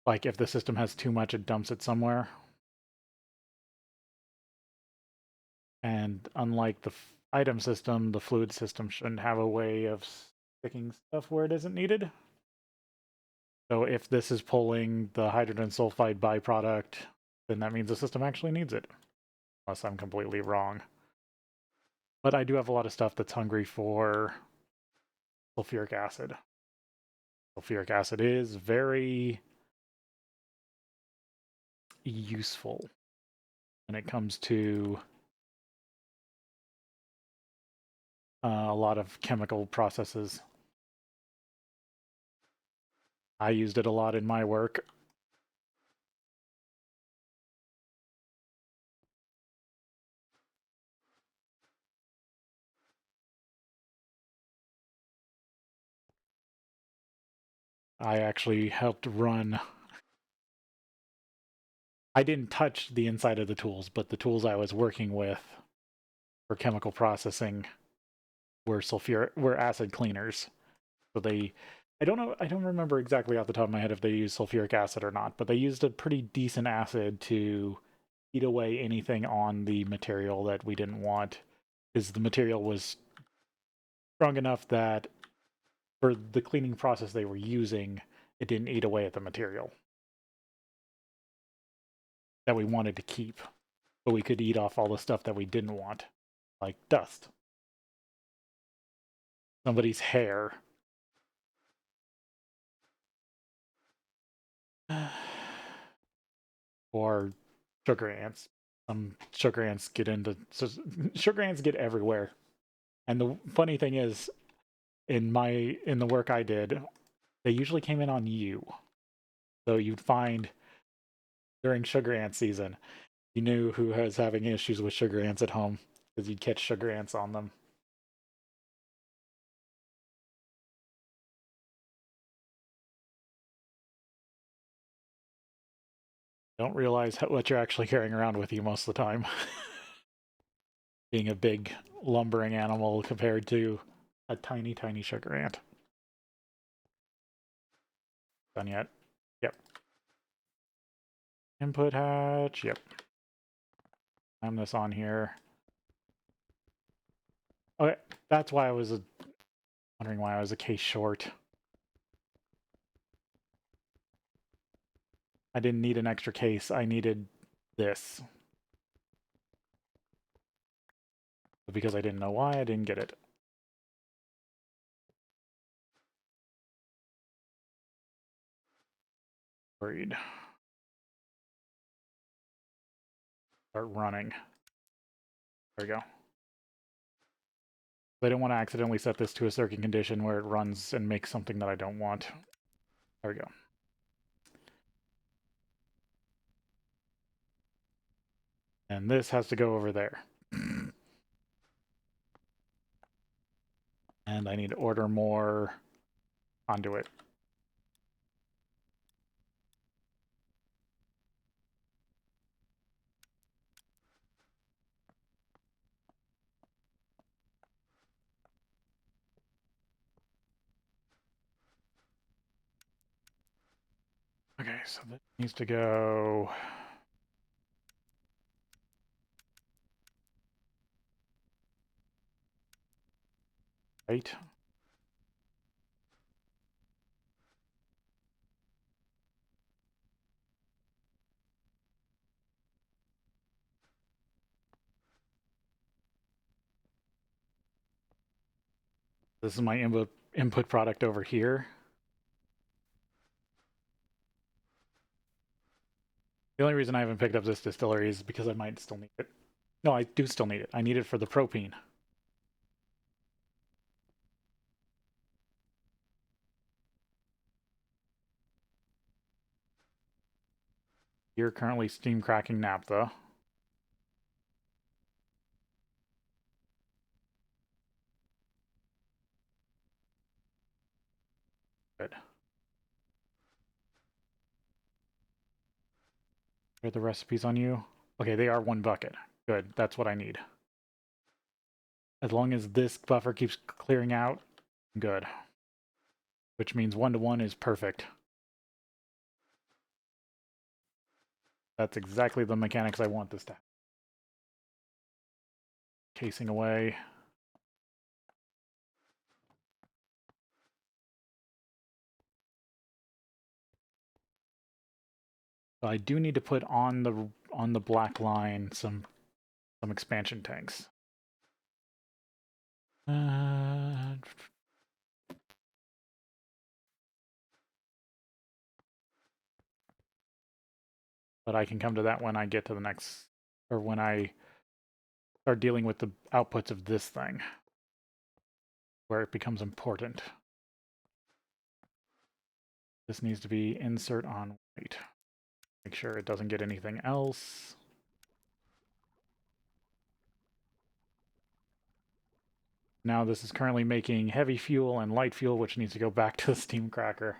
Like, if the system has too much, it dumps it somewhere. And unlike the item system, the fluid system shouldn't have a way of sticking stuff where it isn't needed. So if this is pulling the hydrogen sulfide byproduct, then that means the system actually needs it. Unless I'm completely wrong. But I do have a lot of stuff that's hungry for sulfuric acid. Sulfuric acid is very useful when it comes to a lot of chemical processes. I used it a lot in my work. I actually helped run. I didn't touch the inside of the tools, but the tools I was working with for chemical processing were acid cleaners. So I don't know, I don't remember exactly off the top of my head if they used sulfuric acid or not, but they used a pretty decent acid to eat away anything on the material that we didn't want, because the material was strong enough that for the cleaning process they were using, it didn't eat away at the material that we wanted to keep, but we could eat off all the stuff that we didn't want, like dust, somebody's hair. Or sugar ants. Sugar ants get into sugar ants get everywhere. And the funny thing is, in the work I did, they usually came in on you. So you'd find during sugar ant season, you knew who was having issues with sugar ants at home, because you'd catch sugar ants on them. Don't realize what you're actually carrying around with you most of the time. Being a big lumbering animal compared to a tiny, tiny sugar ant. Done yet? Yep. Input hatch, yep. I'm this on here. Okay, that's why I was wondering why I was a case short. I didn't need an extra case, I needed this. But because I didn't know why, I didn't get it. Worried. Start running. There we go. I don't want to accidentally set this to a certain condition where it runs and makes something that I don't want. There we go. And this has to go over there. And I need to order more conduit. Okay, so that needs to go... right. This is my input product over here. The only reason I haven't picked up this distillery is because I might still need it. No, I do still need it. I need it for the propene. You're currently steam cracking naphtha. Good. Are the recipes on you? Okay, they are 1 bucket. Good, that's what I need. As long as this buffer keeps clearing out, good. Which means 1-to-1 is perfect. That's exactly the mechanics I want this to have. Casing away. I do need to put on the black line some expansion tanks. But I can come to that when I get to the next, or when I start dealing with the outputs of this thing, where it becomes important. This needs to be insert on white. Make sure it doesn't get anything else. Now this is currently making heavy fuel and light fuel, which needs to go back to the steam cracker.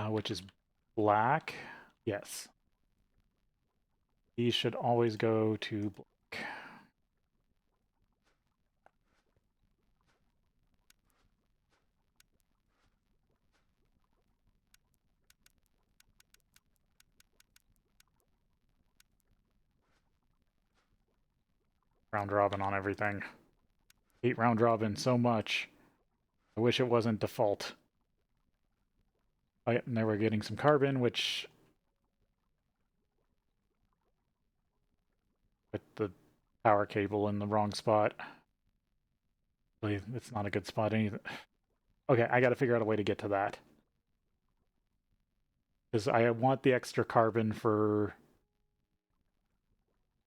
Which is black. Yes. These should always go to black. Round robin on everything. Hate round robin so much. I wish it wasn't default. Oh, yeah, now we're getting some carbon, which... with the power cable in the wrong spot. Really, it's not a good spot either. Okay, I gotta figure out a way to get to that. Because I want the extra carbon for...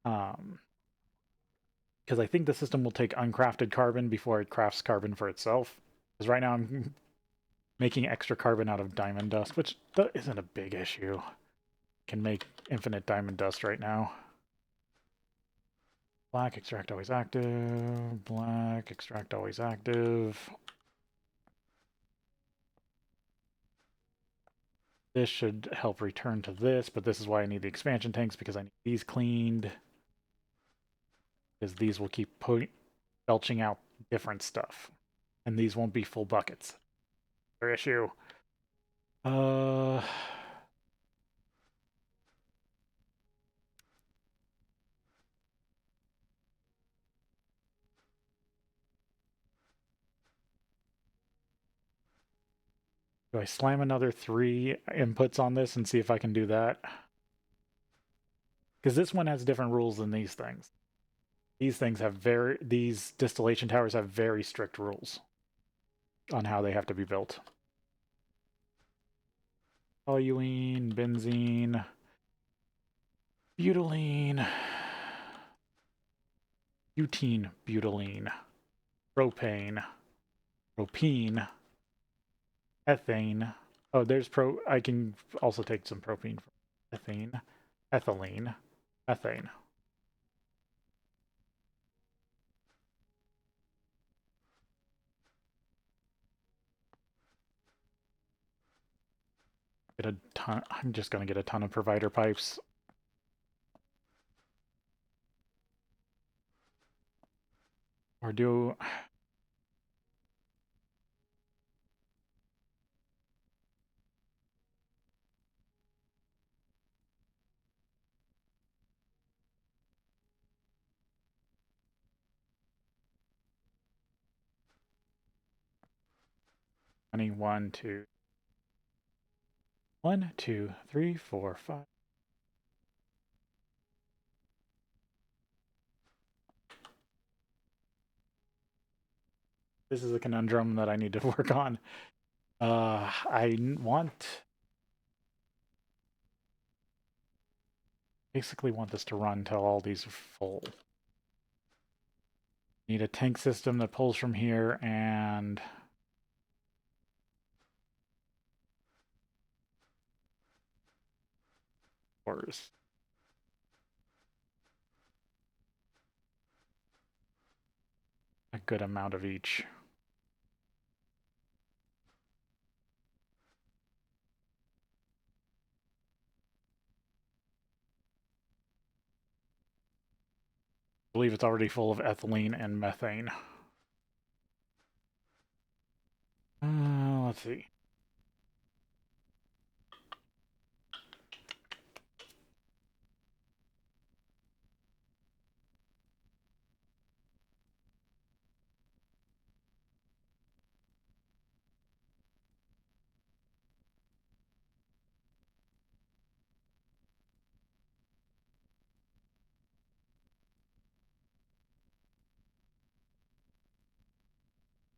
because I think the system will take uncrafted carbon before it crafts carbon for itself. Because right now I'm making extra carbon out of diamond dust, which isn't a big issue. Can make infinite diamond dust right now. Black extract always active. Black extract always active. This should help return to this, but this is why I need the expansion tanks, because I need these cleaned. Because these will keep belching out different stuff. And these won't be full buckets. Their issue. Do I slam another 3 inputs on this and see if I can do that? Because this one has different rules than these things. These things have these distillation towers have very strict rules on how they have to be built. Toluene, benzene, butylene, butene, butylene, propane, propene, ethane. Oh, there's I can also take some propane from ethane, ethylene, ethane. Get a ton. I'm just gonna get a ton of provider pipes. Or do any 1, 2, 1, 2, 3, 4, 5. This is a conundrum that I need to work on. I basically want this to run till all these are full. Need a tank system that pulls from here and cores. A good amount of each. I believe it's already full of ethylene and methane. Let's see.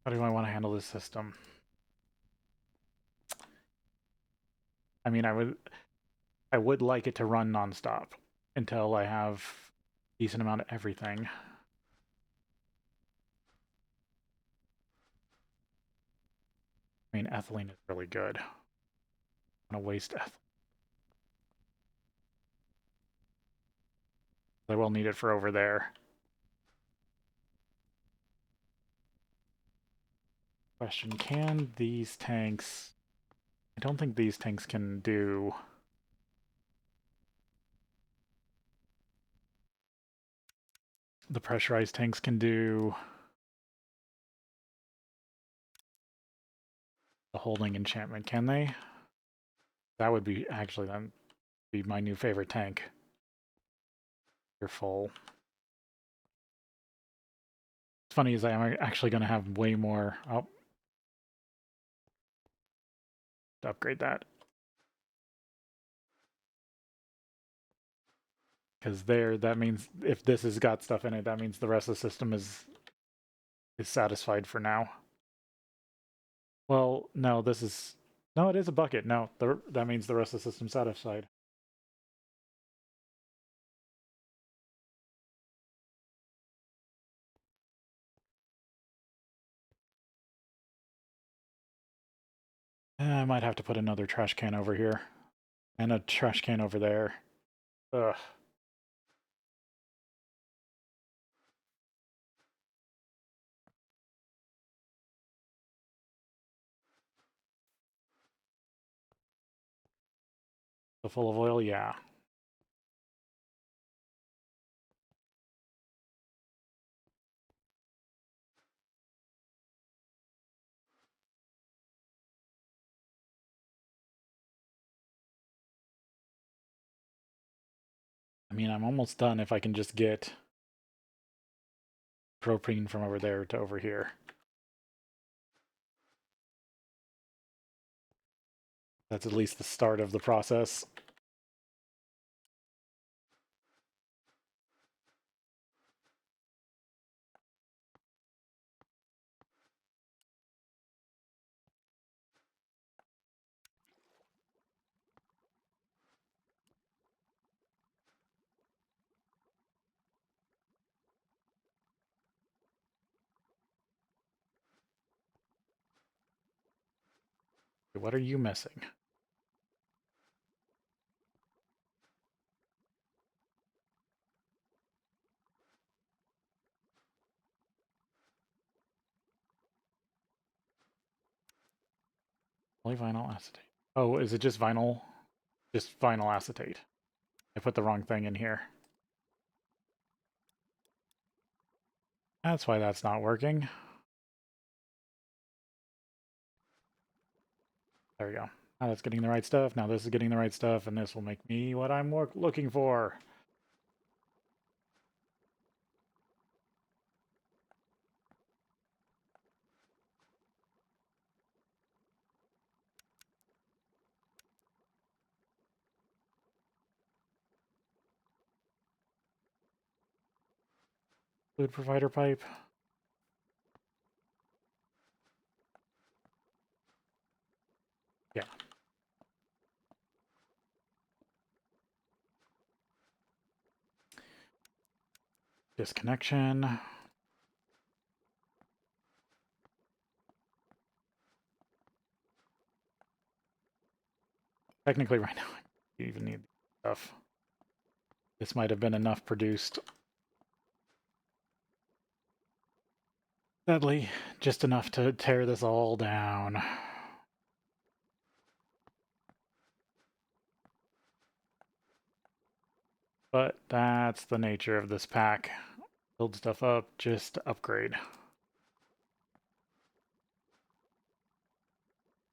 How do I want to handle this system? I mean, I would like it to run nonstop until I have a decent amount of everything. I mean, ethylene is really good. I'm gonna waste ethylene. I will need it for over there. Question, can these tanks... I don't think these tanks can do... The pressurized tanks can do... the holding enchantment, can they? That would be, actually, that'd be my new favorite tank. You're full. What's funny is I'm actually going to have way more... Oh. To upgrade that. Because that means if this has got stuff in it, that means the rest of the system is satisfied for now. Well, no, this is... No, it is a bucket. No, that means the rest of the system's satisfied. I might have to put another trash can over here. And a trash can over there. Ugh. So full of oil, yeah. I mean, I'm almost done if I can just get propane from over there to over here. That's at least the start of the process. What are you missing? Polyvinyl acetate. Oh, is it just vinyl? Just vinyl acetate. I put the wrong thing in here. That's why that's not working. There we go. Now that's getting the right stuff. Now this is getting the right stuff, and this will make me what I'm looking for. Fluid provider pipe. Yeah. Disconnection. Technically, right now, you even need stuff. This might have been enough produced. Sadly, just enough to tear this all down. But that's the nature of this pack. Build stuff up, just upgrade.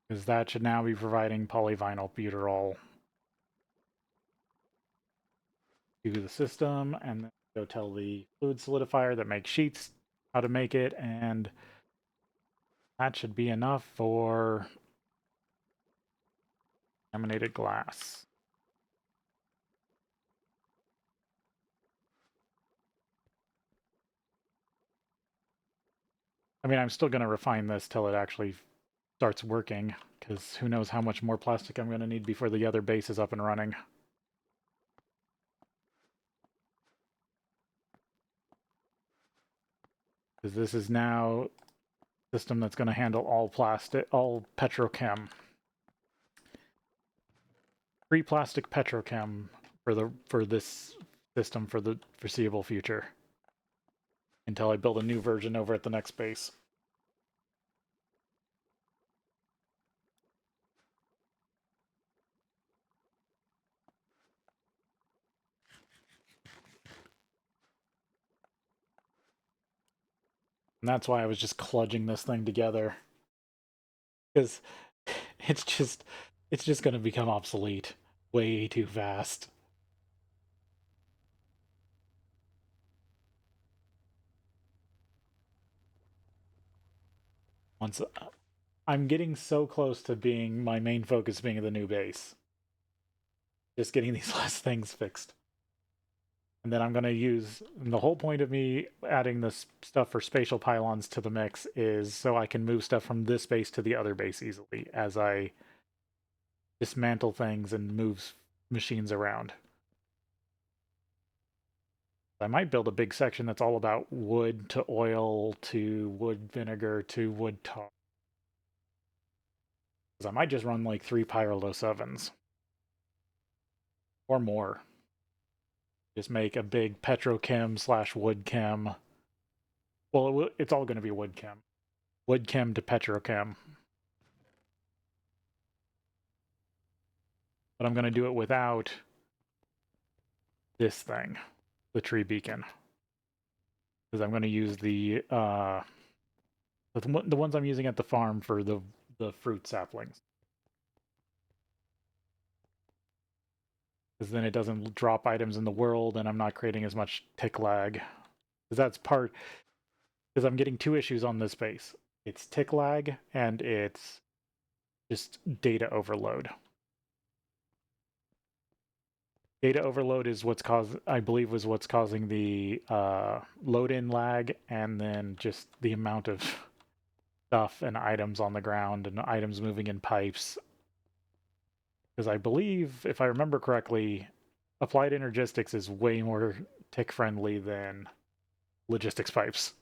Because that should now be providing polyvinyl butyrol to the system, and then go tell the fluid solidifier that makes sheets how to make it, and that should be enough for laminated glass. I mean, I'm still going to refine this till it actually starts working, because who knows how much more plastic I'm going to need before the other base is up and running. Because this is now a system that's going to handle all plastic, all petrochem. Free plastic petrochem for this system for the foreseeable future. Until I build a new version over at the next base. And that's why I was just kludging this thing together. Because it's just going to become obsolete way too fast. Once I'm getting so close to being my main focus being the new base. Just getting these last things fixed. And then I'm going to use, the whole point of me adding this stuff for spatial pylons to the mix is so I can move stuff from this base to the other base easily as I dismantle things and move machines around. I might build a big section that's all about wood to oil to wood vinegar to wood tar. Because I might just run like 3 Pyrolos 7s. Or more. Just make a big petrochem / wood chem. Well, it's all going to be wood chem. Wood chem to petrochem. but I'm going to do it without this thing, the tree beacon, because I'm going to use the ones I'm using at the farm for the fruit saplings, because then it doesn't drop items in the world, and I'm not creating as much tick lag. Because that's part. Because I'm getting two issues on this base. It's tick lag and it's just data overload. Data overload is what's I believe was what's causing the load-in lag, and then just the amount of stuff and items on the ground and items moving in pipes. Because I believe, if I remember correctly, applied energistics is way more tick-friendly than logistics pipes.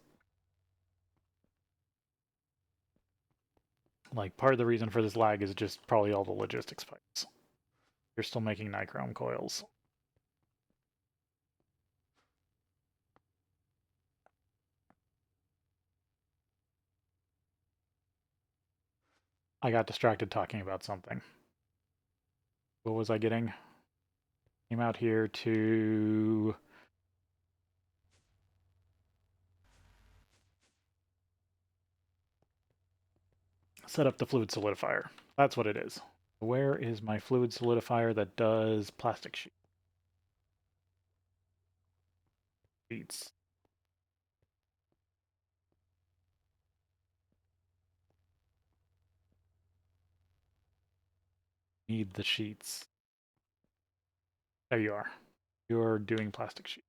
Like, part of the reason for this lag is just probably all the logistics pipes. You're still making nichrome coils. I got distracted talking about something. What was I getting? Came out here to set up the fluid solidifier. That's what it is. Where is my fluid solidifier that does plastic sheets? Need the sheets. There you are. You're doing plastic sheet.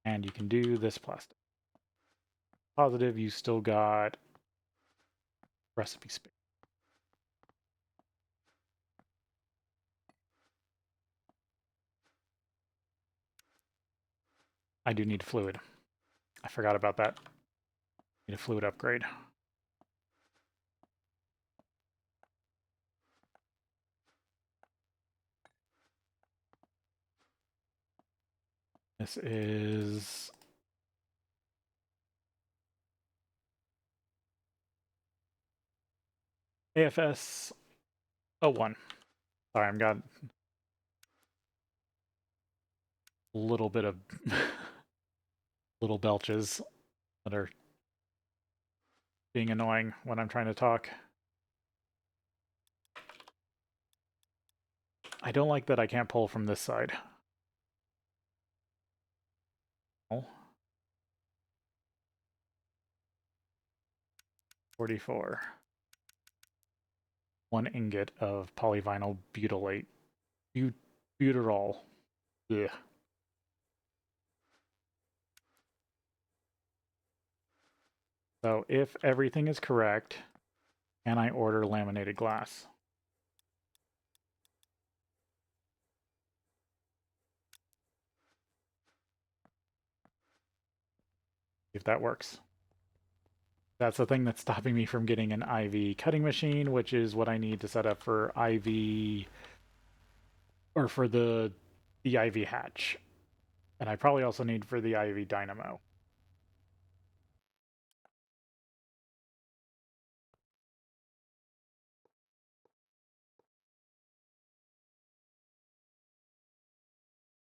And you can do this plastic. Positive, you still got recipe space. I do need fluid. I forgot about that. Need a fluid upgrade. This is AFS 01. Sorry, I've got a little bit of little belches that are being annoying when I'm trying to talk. I don't like that I can't pull from this side. 44. 1 ingot of polyvinyl butylate. Butyrol. Ugh. So if everything is correct, can I order laminated glass? If that works. That's the thing that's stopping me from getting an IV cutting machine, which is what I need to set up for IV, or for the IV hatch. And I probably also need for the IV dynamo.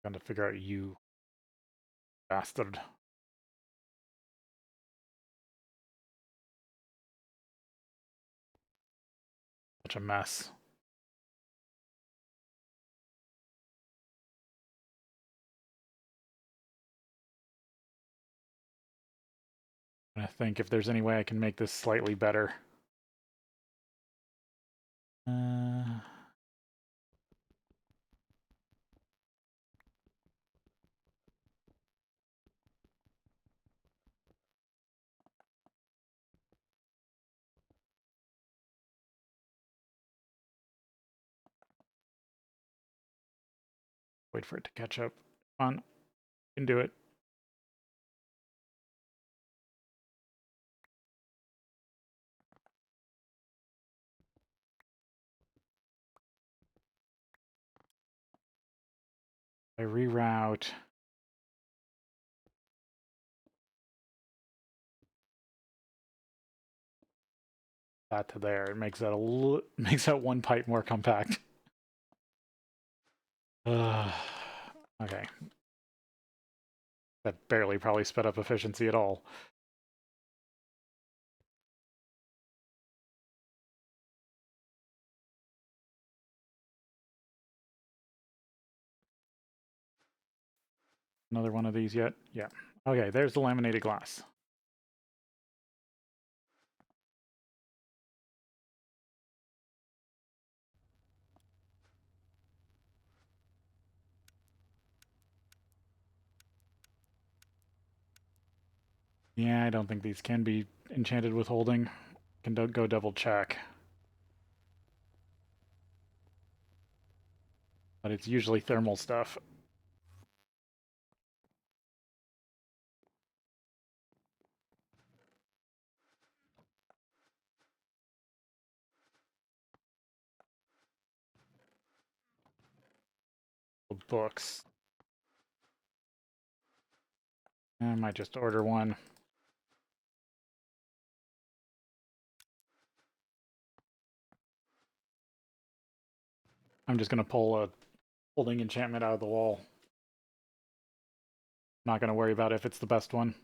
I'm trying to figure out, you bastard. Such a mess. I think if there's any way I can make this slightly better. Wait for it to catch up. Come on, you can do it. I reroute. that to there. It makes that makes that one pipe more compact. Okay. That barely probably sped up efficiency at all. Another one of these yet? Yeah. Okay, there's the laminated glass. Yeah, I don't think these can be enchanted with holding. Can go double check. But it's usually thermal stuff. Books. I might just order one. I'm just going to pull a holding enchantment out of the wall. Not going to worry about if it's the best one.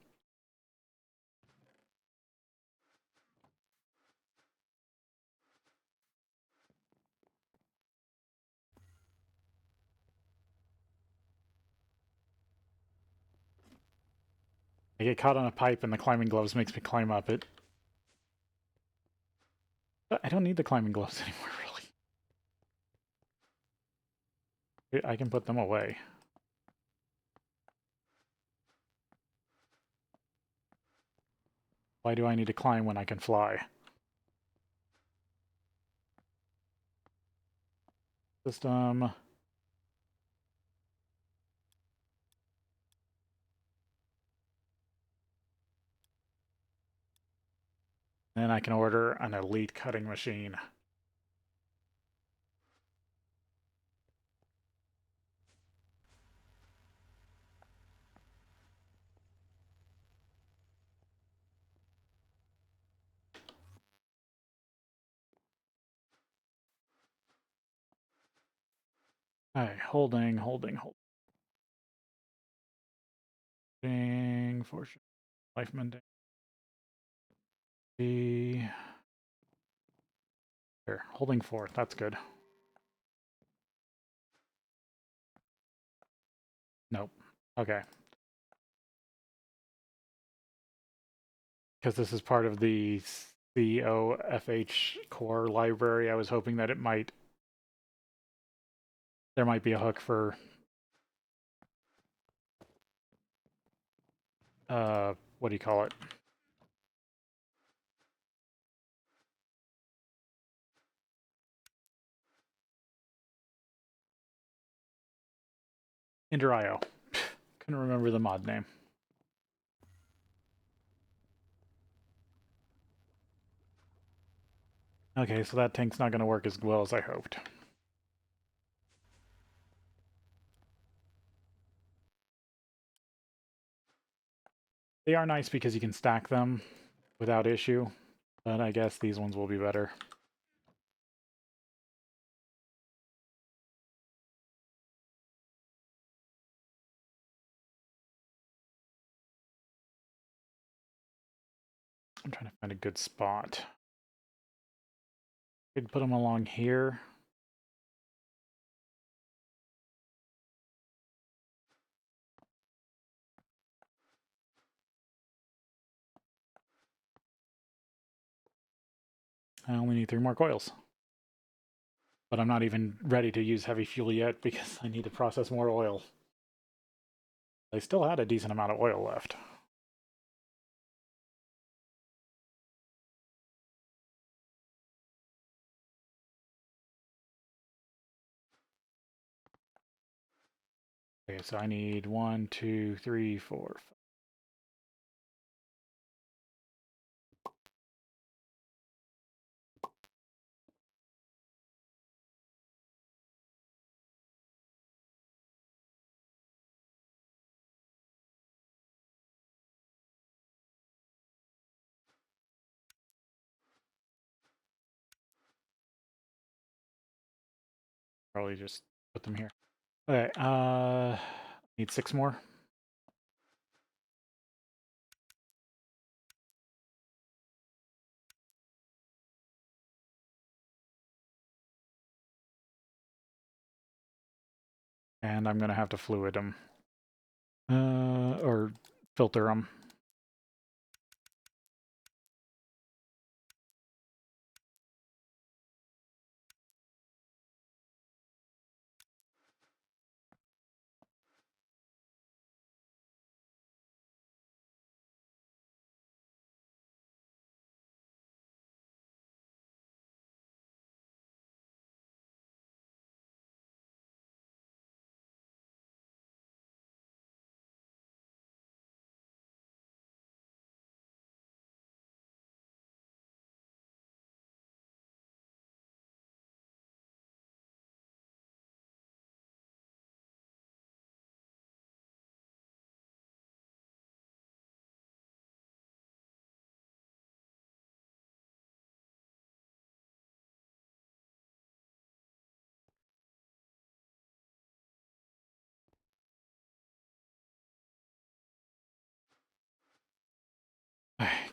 I get caught on a pipe and the climbing gloves makes me climb up it. But I don't need the climbing gloves anymore, really. I can put them away. Why do I need to climb when I can fly? System. Then I can order an elite cutting machine. Alright, holding. Fortune. Life mending. Here, holding 4. That's good. Nope. Okay. Because this is part of the COFH core library, I was hoping that there might be a hook for what do you call it? Ender.io. Couldn't remember the mod name. Okay, so that tank's not going to work as well as I hoped. They are nice because you can stack them without issue, but I guess these ones will be better. I'm trying to find a good spot. Could put them along here. I only need 3 more coils. But I'm not even ready to use heavy fuel yet because I need to process more oil. I still had a decent amount of oil left. Okay, so I need 1, 2, 3, 4, 5. Probably just put them here. Okay, need 6 more. And I'm gonna have to fluid them. Or filter them.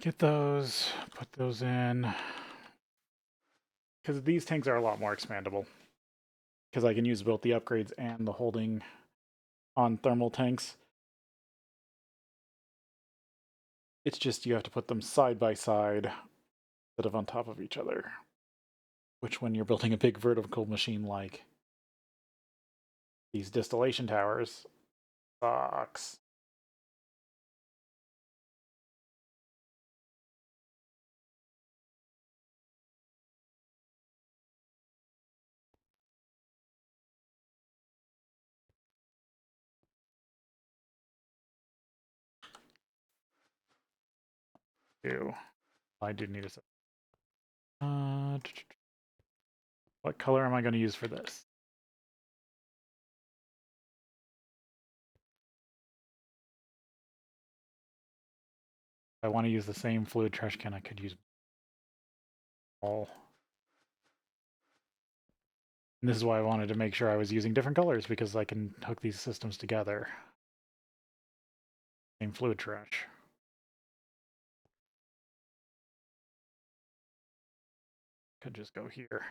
Get those, put those in. Because these tanks are a lot more expandable. Because I can use both the upgrades and the holding on thermal tanks. It's just you have to put them side by side instead of on top of each other. Which, when you're building a big vertical machine like these distillation towers, sucks. Ew. I do need a... what color am I going to use for this? If I want to use the same fluid trash can, I could use all. And this is why I wanted to make sure I was using different colors, because I can hook these systems together. Same fluid trash. Could just go here.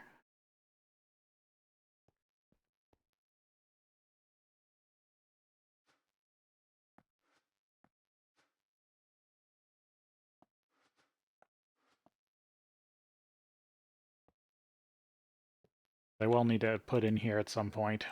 I will need to put in here at some point.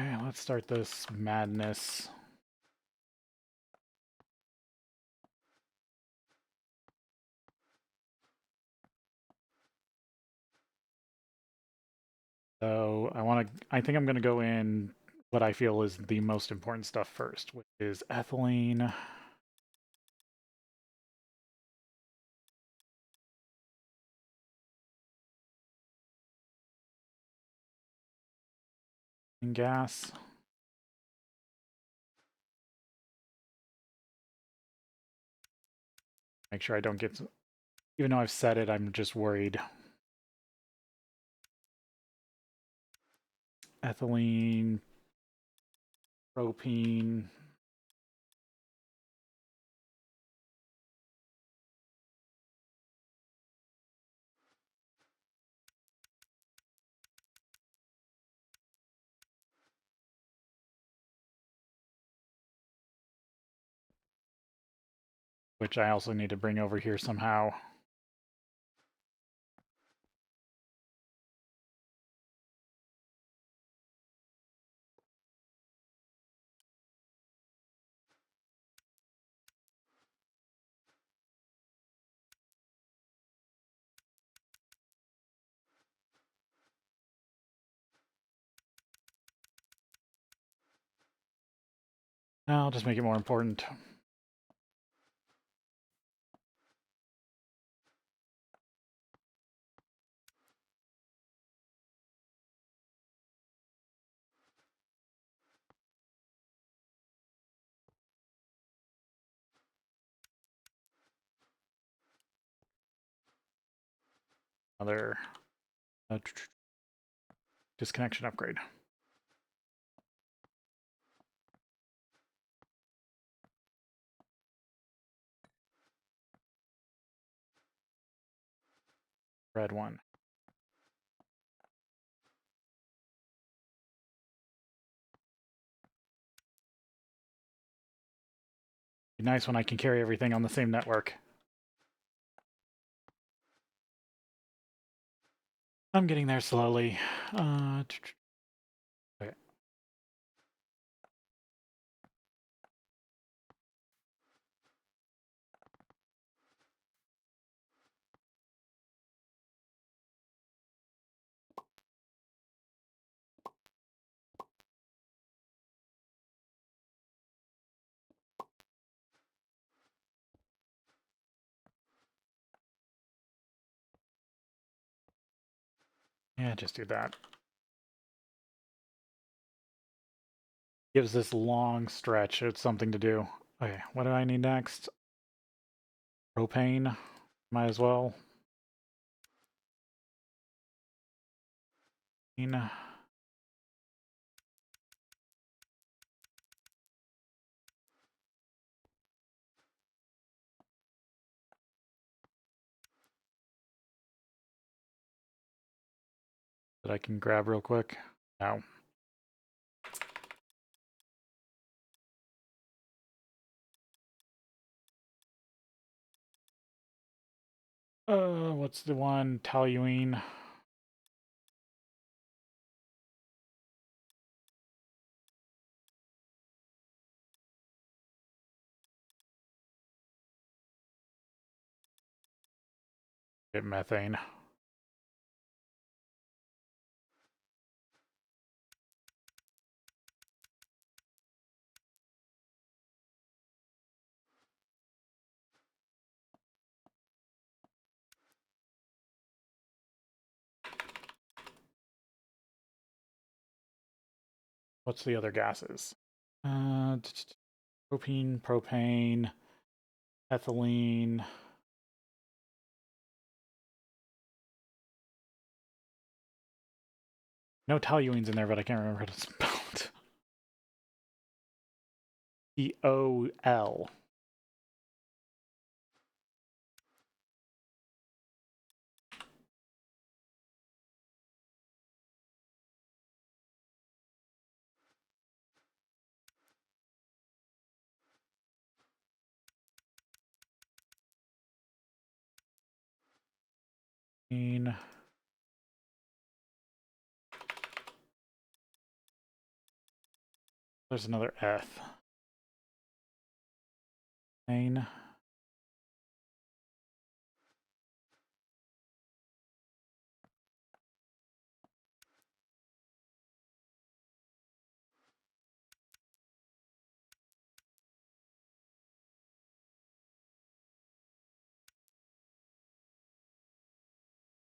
Okay, let's start this madness. So I think I'm gonna go in what I feel is the most important stuff first, which is ethylene. And gas. Make sure I don't get, even though I've said it, I'm just worried. Ethylene, propene. Which I also need to bring over here somehow. I'll just make it more important. Another disconnection upgrade. Red one. Be nice when I can carry everything on the same network. I'm getting there slowly. Okay. Yeah, just do that. Gives this long stretch. It's something to do. Okay, what do I need next? Propane. Might as well. That I can grab real quick. No. What's the one? Toluene. Get methane. What's the other gases? Propane, propane, ethylene. No toluene's in there, but I can't remember how to spell it. EOL. There's another F. Main.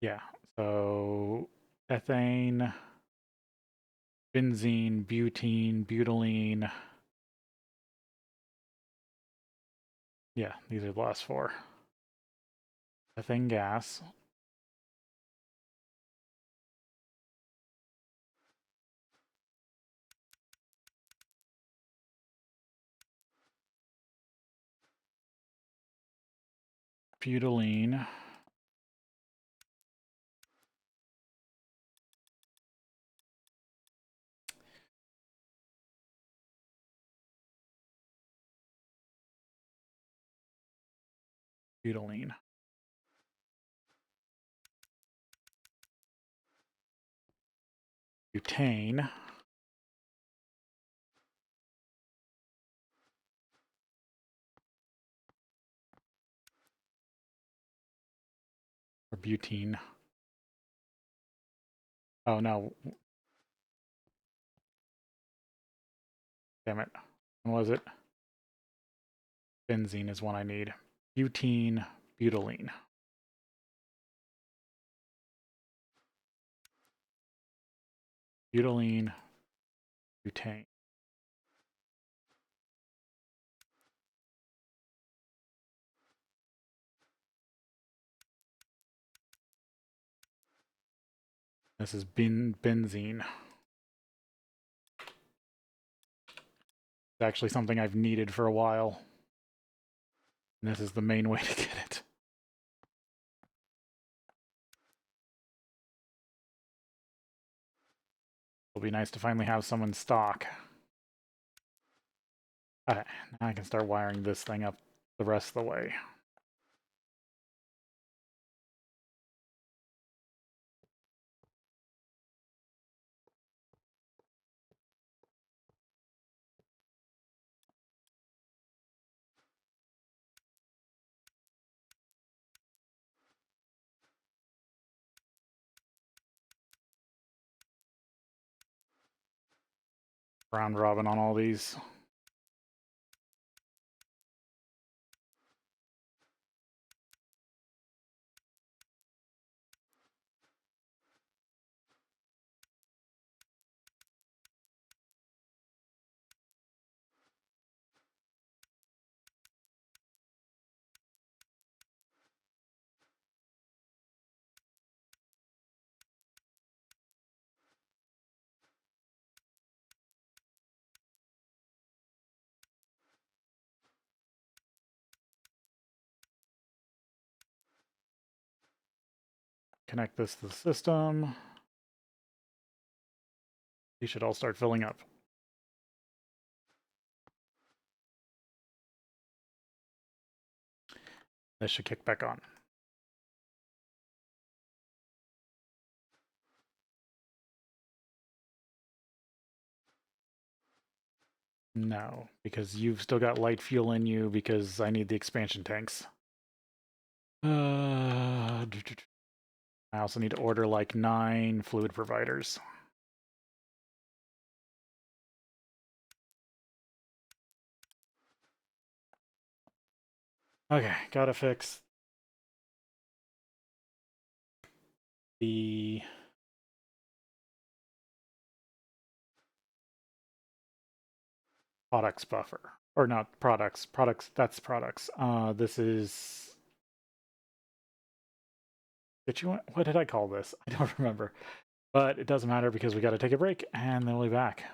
Yeah, so ethane, benzene, butene, butylene. Yeah, these are the last four. Ethane gas. Butylene. Butylene. Butane. Or butene. Oh no. Damn it. When was it? Benzene is one I need. Butene, butylene. Butylene, butane. This is benzene. It's actually something I've needed for a while. And this is the main way to get it. It'll be nice to finally have some in stock. Alright, now I can start wiring this thing up the rest of the way. Round robin on all these. Connect this to the system. These should all start filling up. This should kick back on. No, because you've still got light fuel in you because I need the expansion tanks. I also need to order like 9 fluid providers. Okay, gotta fix the products buffer. Or not products. Products, that's products. This is... What did I call this? I don't remember. But it doesn't matter because we gotta take a break and then we'll be back.